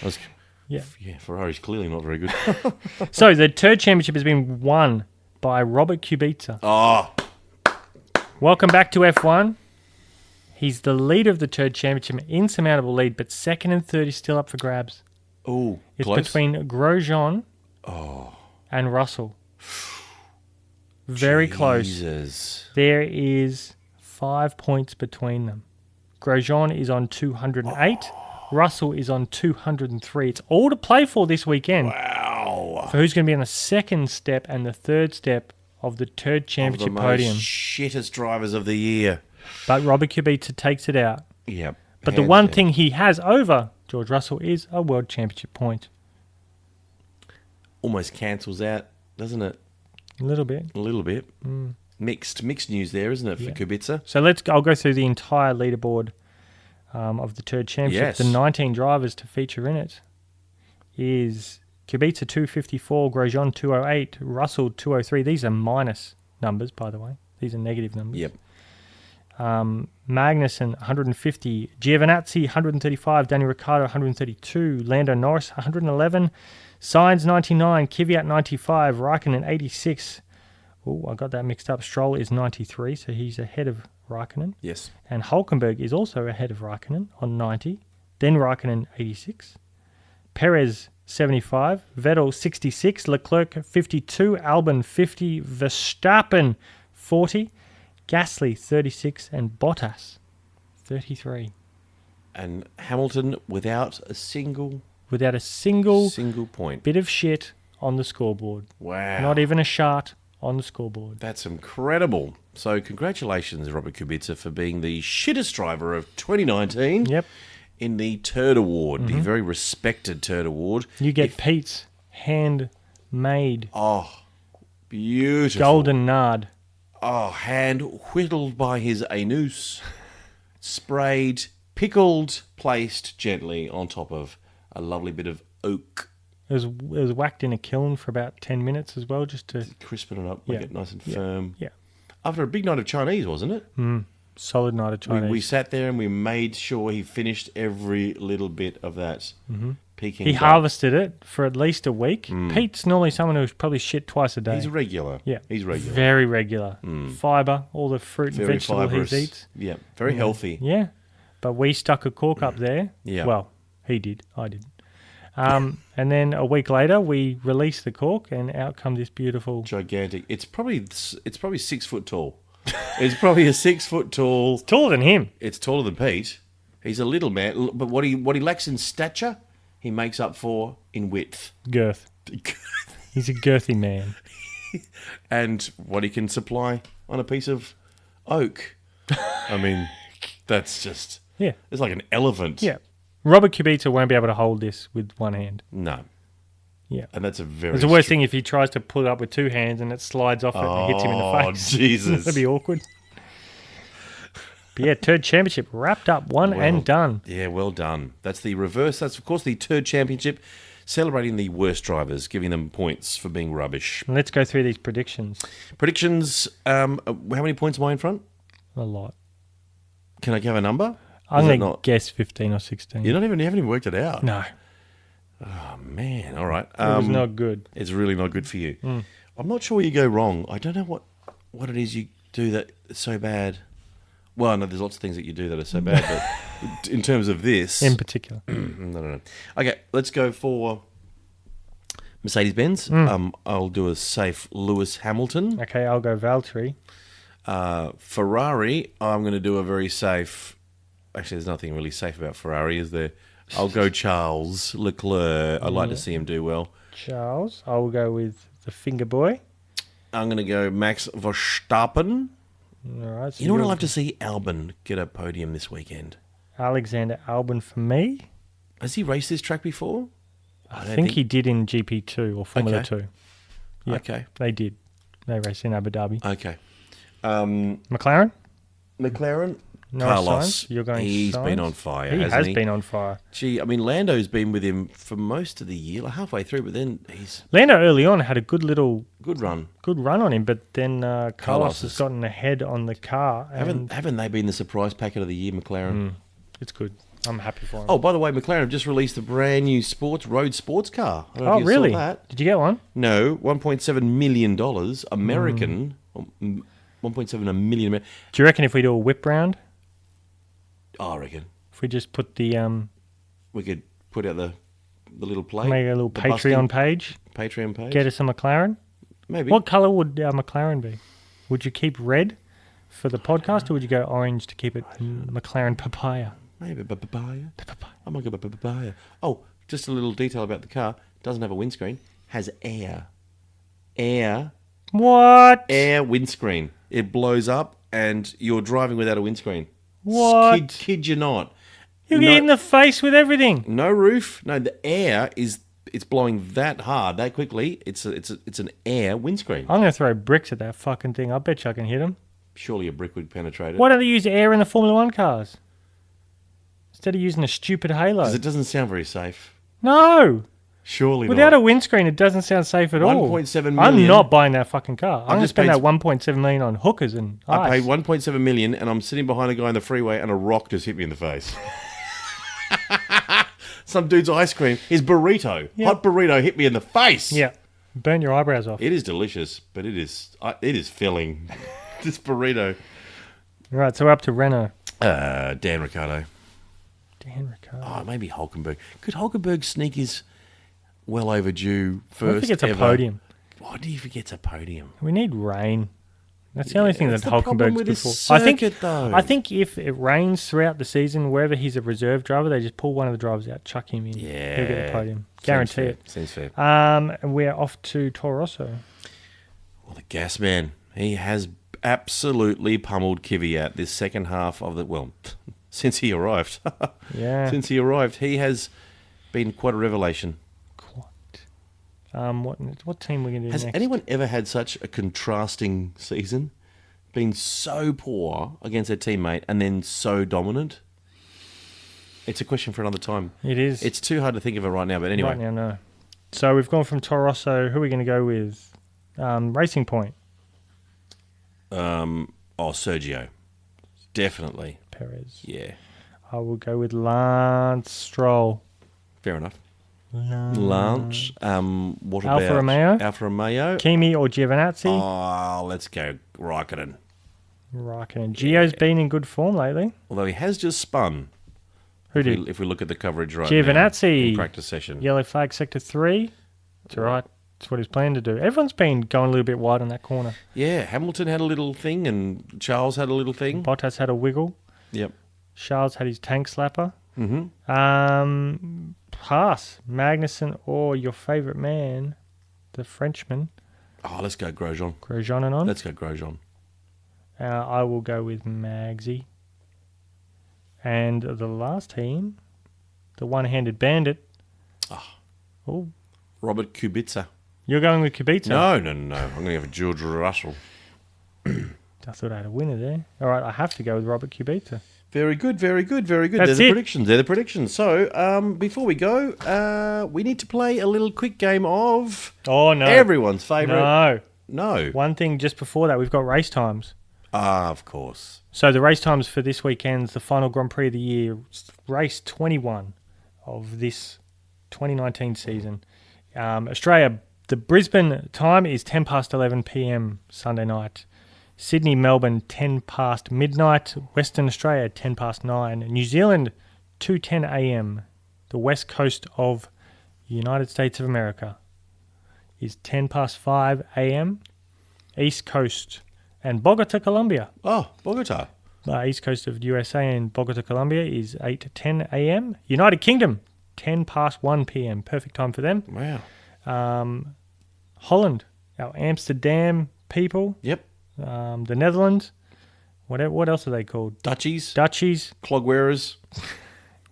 Speaker 3: Yeah.
Speaker 2: Ferrari's clearly not very good.
Speaker 3: So the third championship has been won by Robert Kubica.
Speaker 2: Oh,
Speaker 3: Welcome back to F1. He's the leader of the third championship, insurmountable lead, but second and third is still up for grabs.
Speaker 2: oh,
Speaker 3: It's
Speaker 2: close.
Speaker 3: between Grosjean and Russell. Very close.
Speaker 2: Jesus.
Speaker 3: There is 5 points between them. Grosjean is on 208. Russell is on 203. It's all to play for this weekend.
Speaker 2: Wow.
Speaker 3: For who's going to be on the second step and the third step of the third championship
Speaker 2: Of the
Speaker 3: podium.
Speaker 2: most shittest drivers of the year.
Speaker 3: But Robert Kubica takes it out.
Speaker 2: Yep.
Speaker 3: But the one thing he has over George Russell is a world championship point.
Speaker 2: almost cancels out, doesn't it?
Speaker 3: A little bit.
Speaker 2: A little bit. Mixed news there, isn't it, for Kubica?
Speaker 3: So I'll go through the entire leaderboard of the third championship.
Speaker 2: Yes.
Speaker 3: The 19 drivers to feature in it is Kubica 254, Grosjean 208, Russell 203. These are minus numbers, by the way. These are negative numbers.
Speaker 2: Yep.
Speaker 3: Magnussen 150, Giovinazzi 135, Daniel Ricciardo 132, Lando Norris 111, Sainz 99, Kvyat 95, Raikkonen 86. Oh, I got that mixed up. Stroll is 93, so he's ahead of Raikkonen.
Speaker 2: Yes.
Speaker 3: And Hulkenberg is also ahead of Raikkonen on 90. Then Raikkonen 86. Perez 75. Vettel 66. Leclerc 52. Albon 50. Verstappen 40. Gasly 36. And Bottas 33.
Speaker 2: And Hamilton without a single point.
Speaker 3: bit of shit on the scoreboard.
Speaker 2: Wow.
Speaker 3: Not even a shart on the scoreboard.
Speaker 2: That's incredible. So congratulations, Robert Kubica, for being the shittest driver of 2019.
Speaker 3: Yep.
Speaker 2: In the Turd Award, the very respected Turd Award.
Speaker 3: You get Pete's handmade
Speaker 2: Oh, beautiful.
Speaker 3: golden nard.
Speaker 2: Oh, hand whittled by his anus, sprayed, pickled, placed gently on top of a lovely bit of oak.
Speaker 3: It was whacked in a kiln for about 10 minutes as well, just to
Speaker 2: Crisping it up, make
Speaker 3: Yeah.
Speaker 2: it nice and firm.
Speaker 3: yeah.
Speaker 2: After a big night of Chinese, wasn't it?
Speaker 3: Solid night of Chinese.
Speaker 2: We sat there and we made sure he finished every little bit of that Peking
Speaker 3: He
Speaker 2: duck.
Speaker 3: harvested it for at least a week. Pete's normally someone who's probably shit twice a day.
Speaker 2: He's regular.
Speaker 3: Yeah.
Speaker 2: He's regular.
Speaker 3: Very regular. Fibre, all the fruit and
Speaker 2: Very
Speaker 3: vegetable
Speaker 2: fibrous.
Speaker 3: he eats.
Speaker 2: Yeah, very healthy.
Speaker 3: Yeah. But we stuck a cork up there.
Speaker 2: Yeah.
Speaker 3: Well, he did. I did. And then a week later, we released the cork, and out come this beautiful...
Speaker 2: Gigantic. It's probably 6 foot tall. It's probably a 6 foot tall.
Speaker 3: Taller than him.
Speaker 2: It's taller than Pete. He's a little man, but what he lacks in stature, he makes up for in width.
Speaker 3: Girth. He's a girthy man.
Speaker 2: And what he can supply on a piece of oak. I mean, that's just...
Speaker 3: Yeah.
Speaker 2: It's like an elephant.
Speaker 3: Yeah. Robert Kubica won't be able to hold this with one hand.
Speaker 2: No.
Speaker 3: Yeah.
Speaker 2: And that's a very...
Speaker 3: It's the worst thing if he tries to pull it up with two hands and it slides off it and hits him in the face.
Speaker 2: Oh, Jesus.
Speaker 3: That'd be awkward. But yeah, third championship wrapped up, one and done.
Speaker 2: Yeah, well done. That's the reverse. That's, of course, the third championship, celebrating the worst drivers, giving them points for being rubbish.
Speaker 3: And let's go through these predictions.
Speaker 2: Predictions, how many points am I in front?
Speaker 3: A lot.
Speaker 2: Can I give a number?
Speaker 3: I'm
Speaker 2: Is
Speaker 3: going
Speaker 2: it
Speaker 3: to
Speaker 2: not?
Speaker 3: guess 15 or 16.
Speaker 2: You haven't even worked it out.
Speaker 3: No,
Speaker 2: Oh, man. All right.
Speaker 3: it was not good.
Speaker 2: It's really not good for you. I'm not sure where you go wrong. I don't know what it is you do that's so bad. Well, no, there's lots of things that you do that are so bad, but in terms of this...
Speaker 3: In particular.
Speaker 2: No. Okay, let's go for Mercedes-Benz. I'll do a safe Lewis Hamilton.
Speaker 3: Okay, I'll go Valtteri.
Speaker 2: Ferrari, I'm going to do a very safe... Actually, there's nothing really safe about Ferrari, is there? I'll go Charles Leclerc. I'd like to see him do well.
Speaker 3: Charles. I will go with the finger boy.
Speaker 2: I'm going to go Max Verstappen.
Speaker 3: All right. So
Speaker 2: You know what
Speaker 3: you're
Speaker 2: I'd love to see? Albon get a podium this weekend.
Speaker 3: Alexander Albon for me.
Speaker 2: Has he raced this track before?
Speaker 3: I think he did in GP2 or Formula
Speaker 2: Okay.
Speaker 3: 2. Yeah,
Speaker 2: Okay.
Speaker 3: they did. They raced in Abu Dhabi.
Speaker 2: Okay.
Speaker 3: McLaren?
Speaker 2: McLaren,
Speaker 3: Norris
Speaker 2: Carlos,
Speaker 3: Sainz? You're going
Speaker 2: he's
Speaker 3: Sainz?
Speaker 2: been on fire,
Speaker 3: He
Speaker 2: hasn't
Speaker 3: has
Speaker 2: he?
Speaker 3: been on fire.
Speaker 2: Gee, I mean, Lando's been with him for most of the year, like halfway through, but then he's
Speaker 3: Lando early on had a good
Speaker 2: run.
Speaker 3: run on him, but then Carlos
Speaker 2: Carlos
Speaker 3: has
Speaker 2: is-
Speaker 3: gotten ahead on the car. And
Speaker 2: Haven't they been the surprise packet of the year, McLaren?
Speaker 3: it's good. I'm happy for him.
Speaker 2: Oh, by the way, McLaren have just released a brand new road sports car. I don't know
Speaker 3: Oh,
Speaker 2: if you
Speaker 3: really?
Speaker 2: Saw that.
Speaker 3: Did you get one?
Speaker 2: No, $1.7 million American. 1.7 million.
Speaker 3: Do you reckon if we do a whip round,
Speaker 2: Oh, I reckon
Speaker 3: if we just put the
Speaker 2: we could put out the little plate,
Speaker 3: make a little
Speaker 2: the
Speaker 3: Patreon
Speaker 2: busting
Speaker 3: page,
Speaker 2: Patreon page.
Speaker 3: get us a McLaren?
Speaker 2: Maybe.
Speaker 3: What colour would our McLaren be? Would you keep red for the podcast, or would you go orange to keep it McLaren papaya?
Speaker 2: Maybe papaya. I might go papaya. Oh, just a little detail about the car. Doesn't have a windscreen. Has air.
Speaker 3: What?
Speaker 2: Air windscreen. It blows up and you're driving without a windscreen.
Speaker 3: What?
Speaker 2: Kid you not.
Speaker 3: You get hit in the face with everything.
Speaker 2: No roof. No, the air is it's blowing that hard, that quickly. It's an air windscreen.
Speaker 3: I'm going to throw bricks at that fucking thing. I bet you I can hit him.
Speaker 2: Surely a brick would penetrate it.
Speaker 3: Why don't they use air in the Formula One cars? Instead of using a stupid halo.
Speaker 2: Because it doesn't sound very safe.
Speaker 3: No.
Speaker 2: Surely
Speaker 3: Without
Speaker 2: not.
Speaker 3: a windscreen, it doesn't sound safe at all.
Speaker 2: 1.7
Speaker 3: I'm
Speaker 2: million.
Speaker 3: not buying that fucking car. I'm going to
Speaker 2: just
Speaker 3: spend
Speaker 2: paid-
Speaker 3: that 1.7 million on hookers and
Speaker 2: I
Speaker 3: ice.
Speaker 2: paid 1.7 million and I'm sitting behind a guy on the freeway and a rock just hit me in the face. Some dude's ice cream, his burrito,
Speaker 3: Yeah.
Speaker 2: hot burrito hit me in the face.
Speaker 3: Yeah. Burn your eyebrows off.
Speaker 2: It is delicious, but it is filling. This burrito.
Speaker 3: Right, so we're up to Renault.
Speaker 2: Dan Ricciardo.
Speaker 3: Dan Ricciardo.
Speaker 2: Oh, maybe Hulkenberg. Could Hulkenberg sneak his well overdue
Speaker 3: I
Speaker 2: first
Speaker 3: think it's a
Speaker 2: ever-
Speaker 3: podium.
Speaker 2: Why do you forget a podium?
Speaker 3: We need rain. That's the only thing that
Speaker 2: that's the problem
Speaker 3: Hulkenberg's
Speaker 2: with
Speaker 3: good
Speaker 2: this
Speaker 3: for.
Speaker 2: circuit, though.
Speaker 3: I think if it rains throughout the season, wherever he's a reserve driver, they just pull one of the drivers out, chuck him in.
Speaker 2: Yeah.
Speaker 3: He'll get a podium. Guarantee it.
Speaker 2: Seems fair.
Speaker 3: And we're off to Toro Rosso.
Speaker 2: Well, the gas man, he has absolutely pummeled Kvyat this second half of the... Well, since he arrived.
Speaker 3: Yeah.
Speaker 2: Since he arrived, he has been quite a revelation.
Speaker 3: What team are we going to do
Speaker 2: Has
Speaker 3: next?
Speaker 2: anyone ever had such a contrasting season? Been so poor against their teammate and then so dominant? It's a question for another time.
Speaker 3: It is.
Speaker 2: It's too hard to think of it right now, but anyway.
Speaker 3: Right now, no. So we've gone from Toro Rosso. Who are we going to go with? Racing Point.
Speaker 2: Sergio. Definitely.
Speaker 3: Perez.
Speaker 2: Yeah.
Speaker 3: I will go with Lance Stroll.
Speaker 2: Fair enough. Lance. What about
Speaker 3: Alfa Romeo?
Speaker 2: Alfa Romeo.
Speaker 3: Kimi or Giovinazzi.
Speaker 2: Oh, let's go Raikkonen.
Speaker 3: Raikkonen. Gio's been in good form lately.
Speaker 2: Although he has just spun.
Speaker 3: Who
Speaker 2: If we,
Speaker 3: did?
Speaker 2: if we look at the coverage right
Speaker 3: Giovinazzi.
Speaker 2: now in practice session.
Speaker 3: Yellow flag sector 3. It's all right. It's what he's planning to do. Everyone's been going a little bit wide on that corner.
Speaker 2: Yeah, Hamilton had a little thing and Charles had a little thing.
Speaker 3: Bottas had a wiggle.
Speaker 2: Yep.
Speaker 3: Charles had his tank slapper.
Speaker 2: Mm-hmm.
Speaker 3: Haas, Magnussen, or your favourite man, the Frenchman,
Speaker 2: Oh, let's go Grosjean.
Speaker 3: Grosjean and on.
Speaker 2: Let's go Grosjean.
Speaker 3: I will go with Magsy. And the last team, the one-handed bandit. Oh,
Speaker 2: Robert Kubica.
Speaker 3: you're going with Kubica.
Speaker 2: No. I'm going to go for George Russell.
Speaker 3: I thought I had a winner there. All right, I have to go with Robert Kubica.
Speaker 2: Very good.
Speaker 3: That's
Speaker 2: They're
Speaker 3: it.
Speaker 2: the predictions. So, before we go, we need to play a little quick game of
Speaker 3: Oh, no.
Speaker 2: everyone's favourite.
Speaker 3: No.
Speaker 2: No.
Speaker 3: One thing just before that, we've got race times.
Speaker 2: Of course.
Speaker 3: So the race times for this weekend's the final Grand Prix of the year, race 21 of this 2019 season. Australia, the Brisbane time is 10 past 11 p.m. Sunday night. Sydney, Melbourne, 10 past midnight. Western Australia, 10 past 9. New Zealand, 2:10 a.m. The west coast of the United States of America is 10 past 5 a.m. East Coast and Bogota, Colombia.
Speaker 2: Oh, Bogota.
Speaker 3: East coast of USA and Bogota, Colombia is 8 to 10 a.m. United Kingdom, 10 past 1 p.m. Perfect time for them.
Speaker 2: Wow.
Speaker 3: Holland, our Amsterdam people.
Speaker 2: Yep.
Speaker 3: The Netherlands. What else are they called?
Speaker 2: Dutchies.
Speaker 3: Dutchies,
Speaker 2: Clog wearers.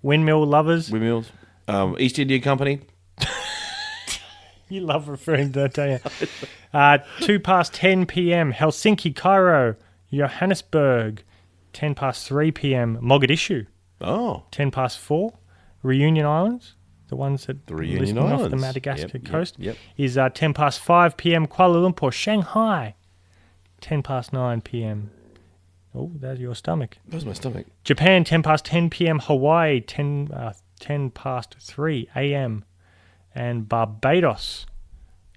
Speaker 3: windmill lovers.
Speaker 2: Windmills. East India Company.
Speaker 3: You love referring to that, don't you? 2 past 10 p.m. Helsinki, Cairo, Johannesburg, 10 past 3 p.m. Mogadishu.
Speaker 2: Oh.
Speaker 3: 10 past 4. Reunion Islands, the ones that
Speaker 2: The Reunion
Speaker 3: listening off the
Speaker 2: Islands.
Speaker 3: Madagascar
Speaker 2: Yep,
Speaker 3: coast,
Speaker 2: yep.
Speaker 3: is 10 past 5 p.m. Kuala Lumpur, Shanghai. 10 past 9 p.m. Oh, that's your stomach.
Speaker 2: That was my stomach.
Speaker 3: Japan, 10 past 10 p.m. Hawaii, 10 past 3 a.m. And Barbados.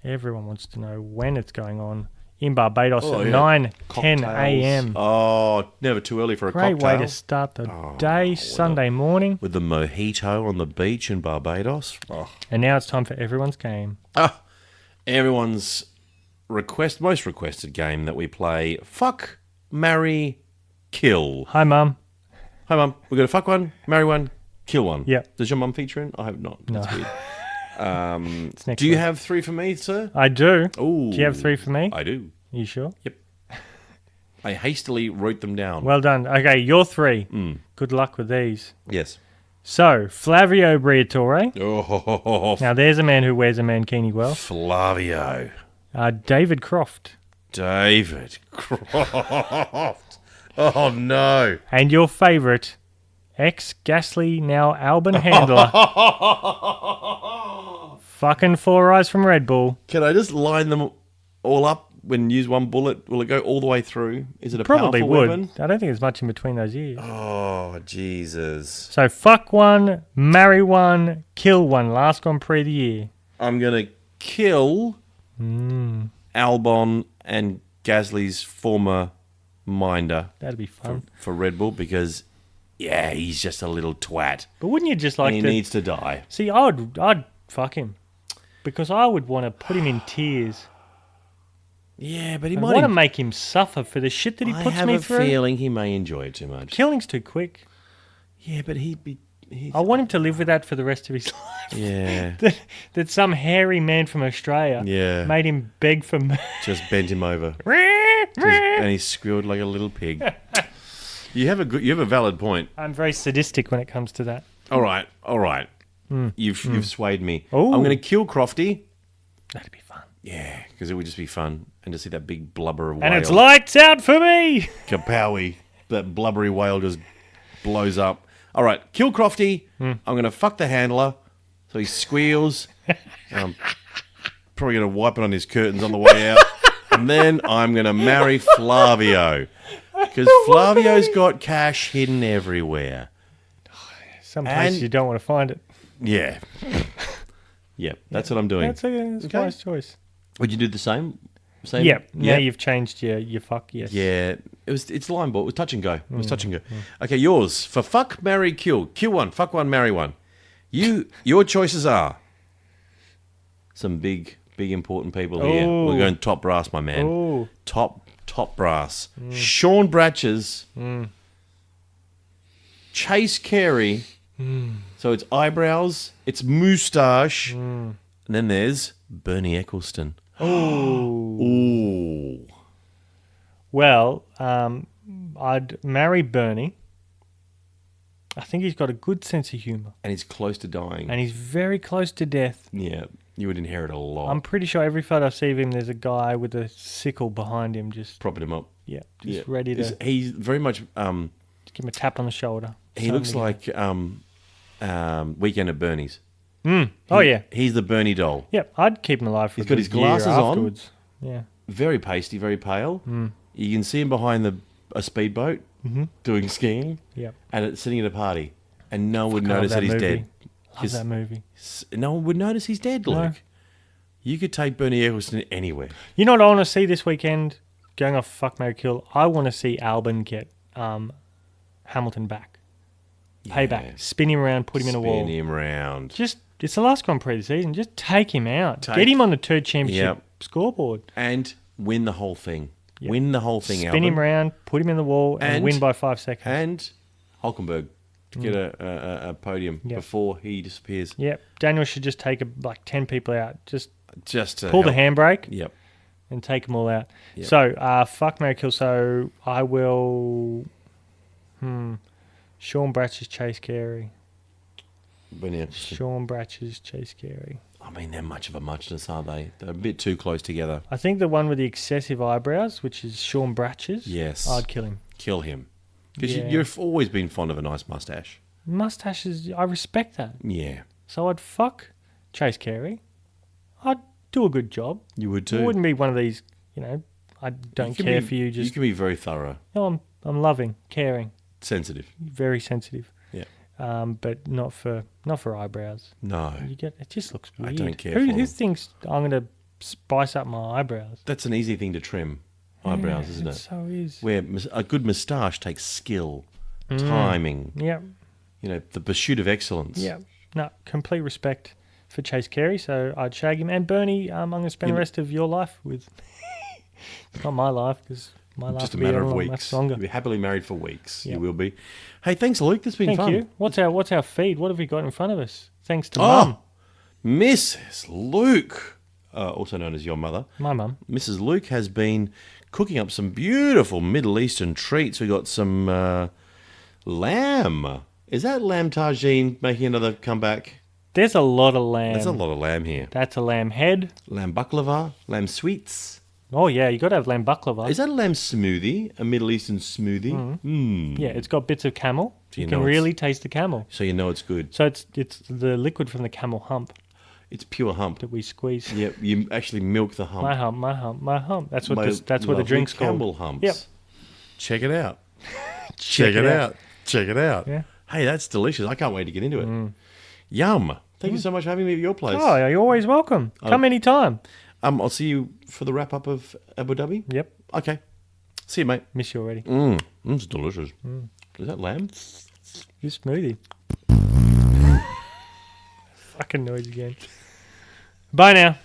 Speaker 3: Everyone wants to know when it's going on. In Barbados at 9:10 a.m.
Speaker 2: Oh, never too early for a
Speaker 3: Great
Speaker 2: cocktail.
Speaker 3: way to start the day, Sunday morning.
Speaker 2: With the mojito on the beach in Barbados. Oh.
Speaker 3: And now it's time for everyone's game.
Speaker 2: Everyone's most requested game that we play. Fuck, marry, kill.
Speaker 3: Hi, Mum.
Speaker 2: Hi, Mum. We're going to fuck one, marry one, kill one.
Speaker 3: Yep.
Speaker 2: Does your mum feature in? I hope not. That's
Speaker 3: No.
Speaker 2: weird.
Speaker 3: It's next
Speaker 2: Do you
Speaker 3: week.
Speaker 2: have 3 for me, sir?
Speaker 3: I do.
Speaker 2: Ooh.
Speaker 3: Do you have 3 for me?
Speaker 2: I do.
Speaker 3: You sure?
Speaker 2: Yep. I hastily wrote them down.
Speaker 3: Well done. Okay, your 3. Good luck with these.
Speaker 2: Yes.
Speaker 3: So, Flavio Briatore.
Speaker 2: Oh,
Speaker 3: Now, there's a man who wears a mankini well.
Speaker 2: Flavio.
Speaker 3: David Croft.
Speaker 2: David Croft. Oh, no.
Speaker 3: And your favourite, ex-Gasly, now Albon handler. Fucking 4 eyes from Red Bull.
Speaker 2: Can I just line them all up when use one bullet? Will it go all the way through? Is it a
Speaker 3: Probably
Speaker 2: powerful
Speaker 3: would.
Speaker 2: weapon?
Speaker 3: I don't think there's much in between those ears.
Speaker 2: Oh, Jesus.
Speaker 3: So, fuck one, marry one, kill one. Last Grand Prix of the year.
Speaker 2: I'm going to kill Albon and Gasly's former minder
Speaker 3: That'd be fun.
Speaker 2: for Red Bull because, yeah, he's just a little twat.
Speaker 3: But wouldn't you just like
Speaker 2: He
Speaker 3: to...
Speaker 2: needs to die.
Speaker 3: See, I'd fuck him. Because I would want to put him in tears.
Speaker 2: Yeah, but he
Speaker 3: I
Speaker 2: might...
Speaker 3: want to make him suffer for the shit that he
Speaker 2: I
Speaker 3: puts
Speaker 2: have
Speaker 3: me
Speaker 2: a
Speaker 3: through.
Speaker 2: feeling he may enjoy it too much.
Speaker 3: Killing's too quick.
Speaker 2: Yeah, but he's
Speaker 3: I want him to live with that for the rest of his life.
Speaker 2: Yeah.
Speaker 3: that some hairy man from Australia
Speaker 2: Yeah.
Speaker 3: made him beg for mercy.
Speaker 2: Just bent him over. And he squealed like a little pig. You have a valid point.
Speaker 3: I'm very sadistic when it comes to that.
Speaker 2: All right. You've swayed me.
Speaker 3: Ooh.
Speaker 2: I'm going to kill Crofty.
Speaker 3: That'd be fun.
Speaker 2: Yeah, because it would just be fun. And to see that big blubber of whale.
Speaker 3: And it's lights out for me.
Speaker 2: Kapowie. That blubbery whale just blows up. All right, kill Crofty. I'm going to fuck the handler so he squeals. I'm probably going to wipe it on his curtains on the way out. And then I'm going to marry Flavio. Because Flavio's got cash hidden everywhere.
Speaker 3: Some places
Speaker 2: And-
Speaker 3: you don't want to find it.
Speaker 2: Yeah. Yep, that's what I'm doing.
Speaker 3: That's a wise choice.
Speaker 2: Would you do the same? Same?
Speaker 3: Yep. Now
Speaker 2: Yeah.
Speaker 3: you've changed your fuck, yes.
Speaker 2: Yeah, it's line ball. It was touch and go. It was touch and go. Okay, yours for fuck, marry, kill. Kill one, fuck one, marry one. Your choices are some big important people here.
Speaker 3: Oh.
Speaker 2: We're going top brass, my man.
Speaker 3: Oh.
Speaker 2: Top brass. Sean Bratches, Chase Carey. So it's eyebrows, it's moustache, and then there's Bernie Eccleston.
Speaker 3: Oh.
Speaker 2: Ooh.
Speaker 3: Well, I'd marry Bernie. I think he's got a good sense of humour.
Speaker 2: And he's close to dying.
Speaker 3: And he's very close to death.
Speaker 2: Yeah, you would inherit a lot.
Speaker 3: I'm pretty sure every photo I see of him, there's a guy with a sickle behind him just
Speaker 2: propping him up.
Speaker 3: just ready to
Speaker 2: He's very much.
Speaker 3: give him a tap on the shoulder.
Speaker 2: He looks like Weekend at Bernie's.
Speaker 3: Oh, yeah.
Speaker 2: He's the Bernie doll.
Speaker 3: Yep, I'd keep him alive for
Speaker 2: He's
Speaker 3: a
Speaker 2: got
Speaker 3: good
Speaker 2: his glasses
Speaker 3: year
Speaker 2: on.
Speaker 3: afterwards. Yeah.
Speaker 2: Very pasty, very pale. You can see him behind a speedboat doing skiing,
Speaker 3: Yep.
Speaker 2: and it's sitting at a party, and no one would
Speaker 3: I love
Speaker 2: notice that he's
Speaker 3: movie.
Speaker 2: dead.
Speaker 3: Love that movie.
Speaker 2: No one would notice he's dead,
Speaker 3: No.
Speaker 2: Luke. You could take Bernie Eccleston anywhere.
Speaker 3: You know what I want to see this weekend? Going off fuck, marry, kill. I want to see Albon get Hamilton back. Payback. Spin him around, put him in a wall.
Speaker 2: Spin him around.
Speaker 3: Just, it's the last Grand Prix of the season. Just take him out.
Speaker 2: Take-
Speaker 3: Get him on the third championship
Speaker 2: Yep.
Speaker 3: scoreboard.
Speaker 2: And win the whole thing.
Speaker 3: Yep.
Speaker 2: Win the whole thing,
Speaker 3: Spin
Speaker 2: Albon.
Speaker 3: him around, put him in the wall, and
Speaker 2: And-
Speaker 3: win by 5 seconds.
Speaker 2: And Hulkenberg to get a podium
Speaker 3: Yep.
Speaker 2: before he disappears.
Speaker 3: Yep. Daniel should just take like 10 people out. Just
Speaker 2: Just to
Speaker 3: pull the
Speaker 2: help.
Speaker 3: handbrake
Speaker 2: Yep.
Speaker 3: and take them all out.
Speaker 2: Yep.
Speaker 3: So, fuck, marry, kill. So, I will... Sean Bratch's Chase Carey.
Speaker 2: Bernie Eccleston.
Speaker 3: Sean Bratch's Chase Carey.
Speaker 2: I mean, they're much of a muchness, aren't they? They're a bit too close together.
Speaker 3: I think the one with the excessive eyebrows, which is Sean Bratch's,
Speaker 2: Yes.
Speaker 3: I'd kill him.
Speaker 2: Kill him. Because
Speaker 3: Yeah.
Speaker 2: you've always been fond of a nice mustache.
Speaker 3: Mustaches, I respect that.
Speaker 2: Yeah,
Speaker 3: So I'd fuck Chase Carey. I'd do a good job.
Speaker 2: you would
Speaker 3: I
Speaker 2: too.
Speaker 3: wouldn't be one of these, I don't
Speaker 2: can
Speaker 3: care
Speaker 2: be-
Speaker 3: for you.
Speaker 2: You
Speaker 3: Just
Speaker 2: can be very thorough,
Speaker 3: no, I'm loving, caring,
Speaker 2: sensitive.
Speaker 3: very sensitive.
Speaker 2: Yeah.
Speaker 3: But not for eyebrows.
Speaker 2: No,
Speaker 3: You get it just looks
Speaker 2: I
Speaker 3: weird.
Speaker 2: don't care
Speaker 3: Who
Speaker 2: for
Speaker 3: who
Speaker 2: them.
Speaker 3: thinks I'm gonna spice up my eyebrows?
Speaker 2: that's an easy thing to trim. Eyebrows,
Speaker 3: Yeah,
Speaker 2: isn't it?
Speaker 3: So is.
Speaker 2: Where a good moustache takes skill, timing,
Speaker 3: Yeah,
Speaker 2: the pursuit of excellence.
Speaker 3: yeah. No, complete respect for Chase Carey. So I'd shag him. And Bernie, I'm going to spend the rest of your life with. Not my life, because my life
Speaker 2: Just a
Speaker 3: will be
Speaker 2: matter of
Speaker 3: much
Speaker 2: weeks.
Speaker 3: longer.
Speaker 2: You'll be happily married for weeks.
Speaker 3: Yep.
Speaker 2: You will be. Hey, thanks, Luke. That's been
Speaker 3: Thank
Speaker 2: fun.
Speaker 3: you. What's our feed? What have we got in front of us? Thanks to
Speaker 2: Oh,
Speaker 3: Mum.
Speaker 2: Mrs. Luke, also known as your mother.
Speaker 3: My mum.
Speaker 2: Mrs. Luke has been cooking up some beautiful Middle Eastern treats. We got some lamb. Is that lamb tagine making another comeback?
Speaker 3: There's a lot of lamb.
Speaker 2: There's a lot of lamb here.
Speaker 3: That's a lamb head.
Speaker 2: Lamb baklava, lamb sweets.
Speaker 3: Oh yeah, you got to have lamb baklava.
Speaker 2: Is that a lamb smoothie? A Middle Eastern smoothie?
Speaker 3: Yeah, it's got bits of camel.
Speaker 2: So
Speaker 3: you
Speaker 2: you
Speaker 3: can
Speaker 2: know it's-
Speaker 3: really taste the camel.
Speaker 2: So you know it's good.
Speaker 3: So it's the liquid from the camel hump
Speaker 2: It's pure hump.
Speaker 3: that we squeeze.
Speaker 2: Yep, you actually milk the hump.
Speaker 3: My hump, my hump, my hump. That's what
Speaker 2: My
Speaker 3: that's what the
Speaker 2: lovely
Speaker 3: drink's
Speaker 2: Campbell
Speaker 3: called.
Speaker 2: humps.
Speaker 3: Yep.
Speaker 2: Check it out. Check it out. Check it out.
Speaker 3: Yeah.
Speaker 2: Hey, that's delicious. I can't wait to get into it. Yum. Thank you so much for having me at your place.
Speaker 3: Oh, you're always welcome. Come anytime.
Speaker 2: I'll see you for the wrap up of Abu Dhabi.
Speaker 3: Yep.
Speaker 2: Okay. See you, mate.
Speaker 3: Miss you already.
Speaker 2: It's delicious. Is that lamb?
Speaker 3: Your smoothie. Fucking noise again. Bye now.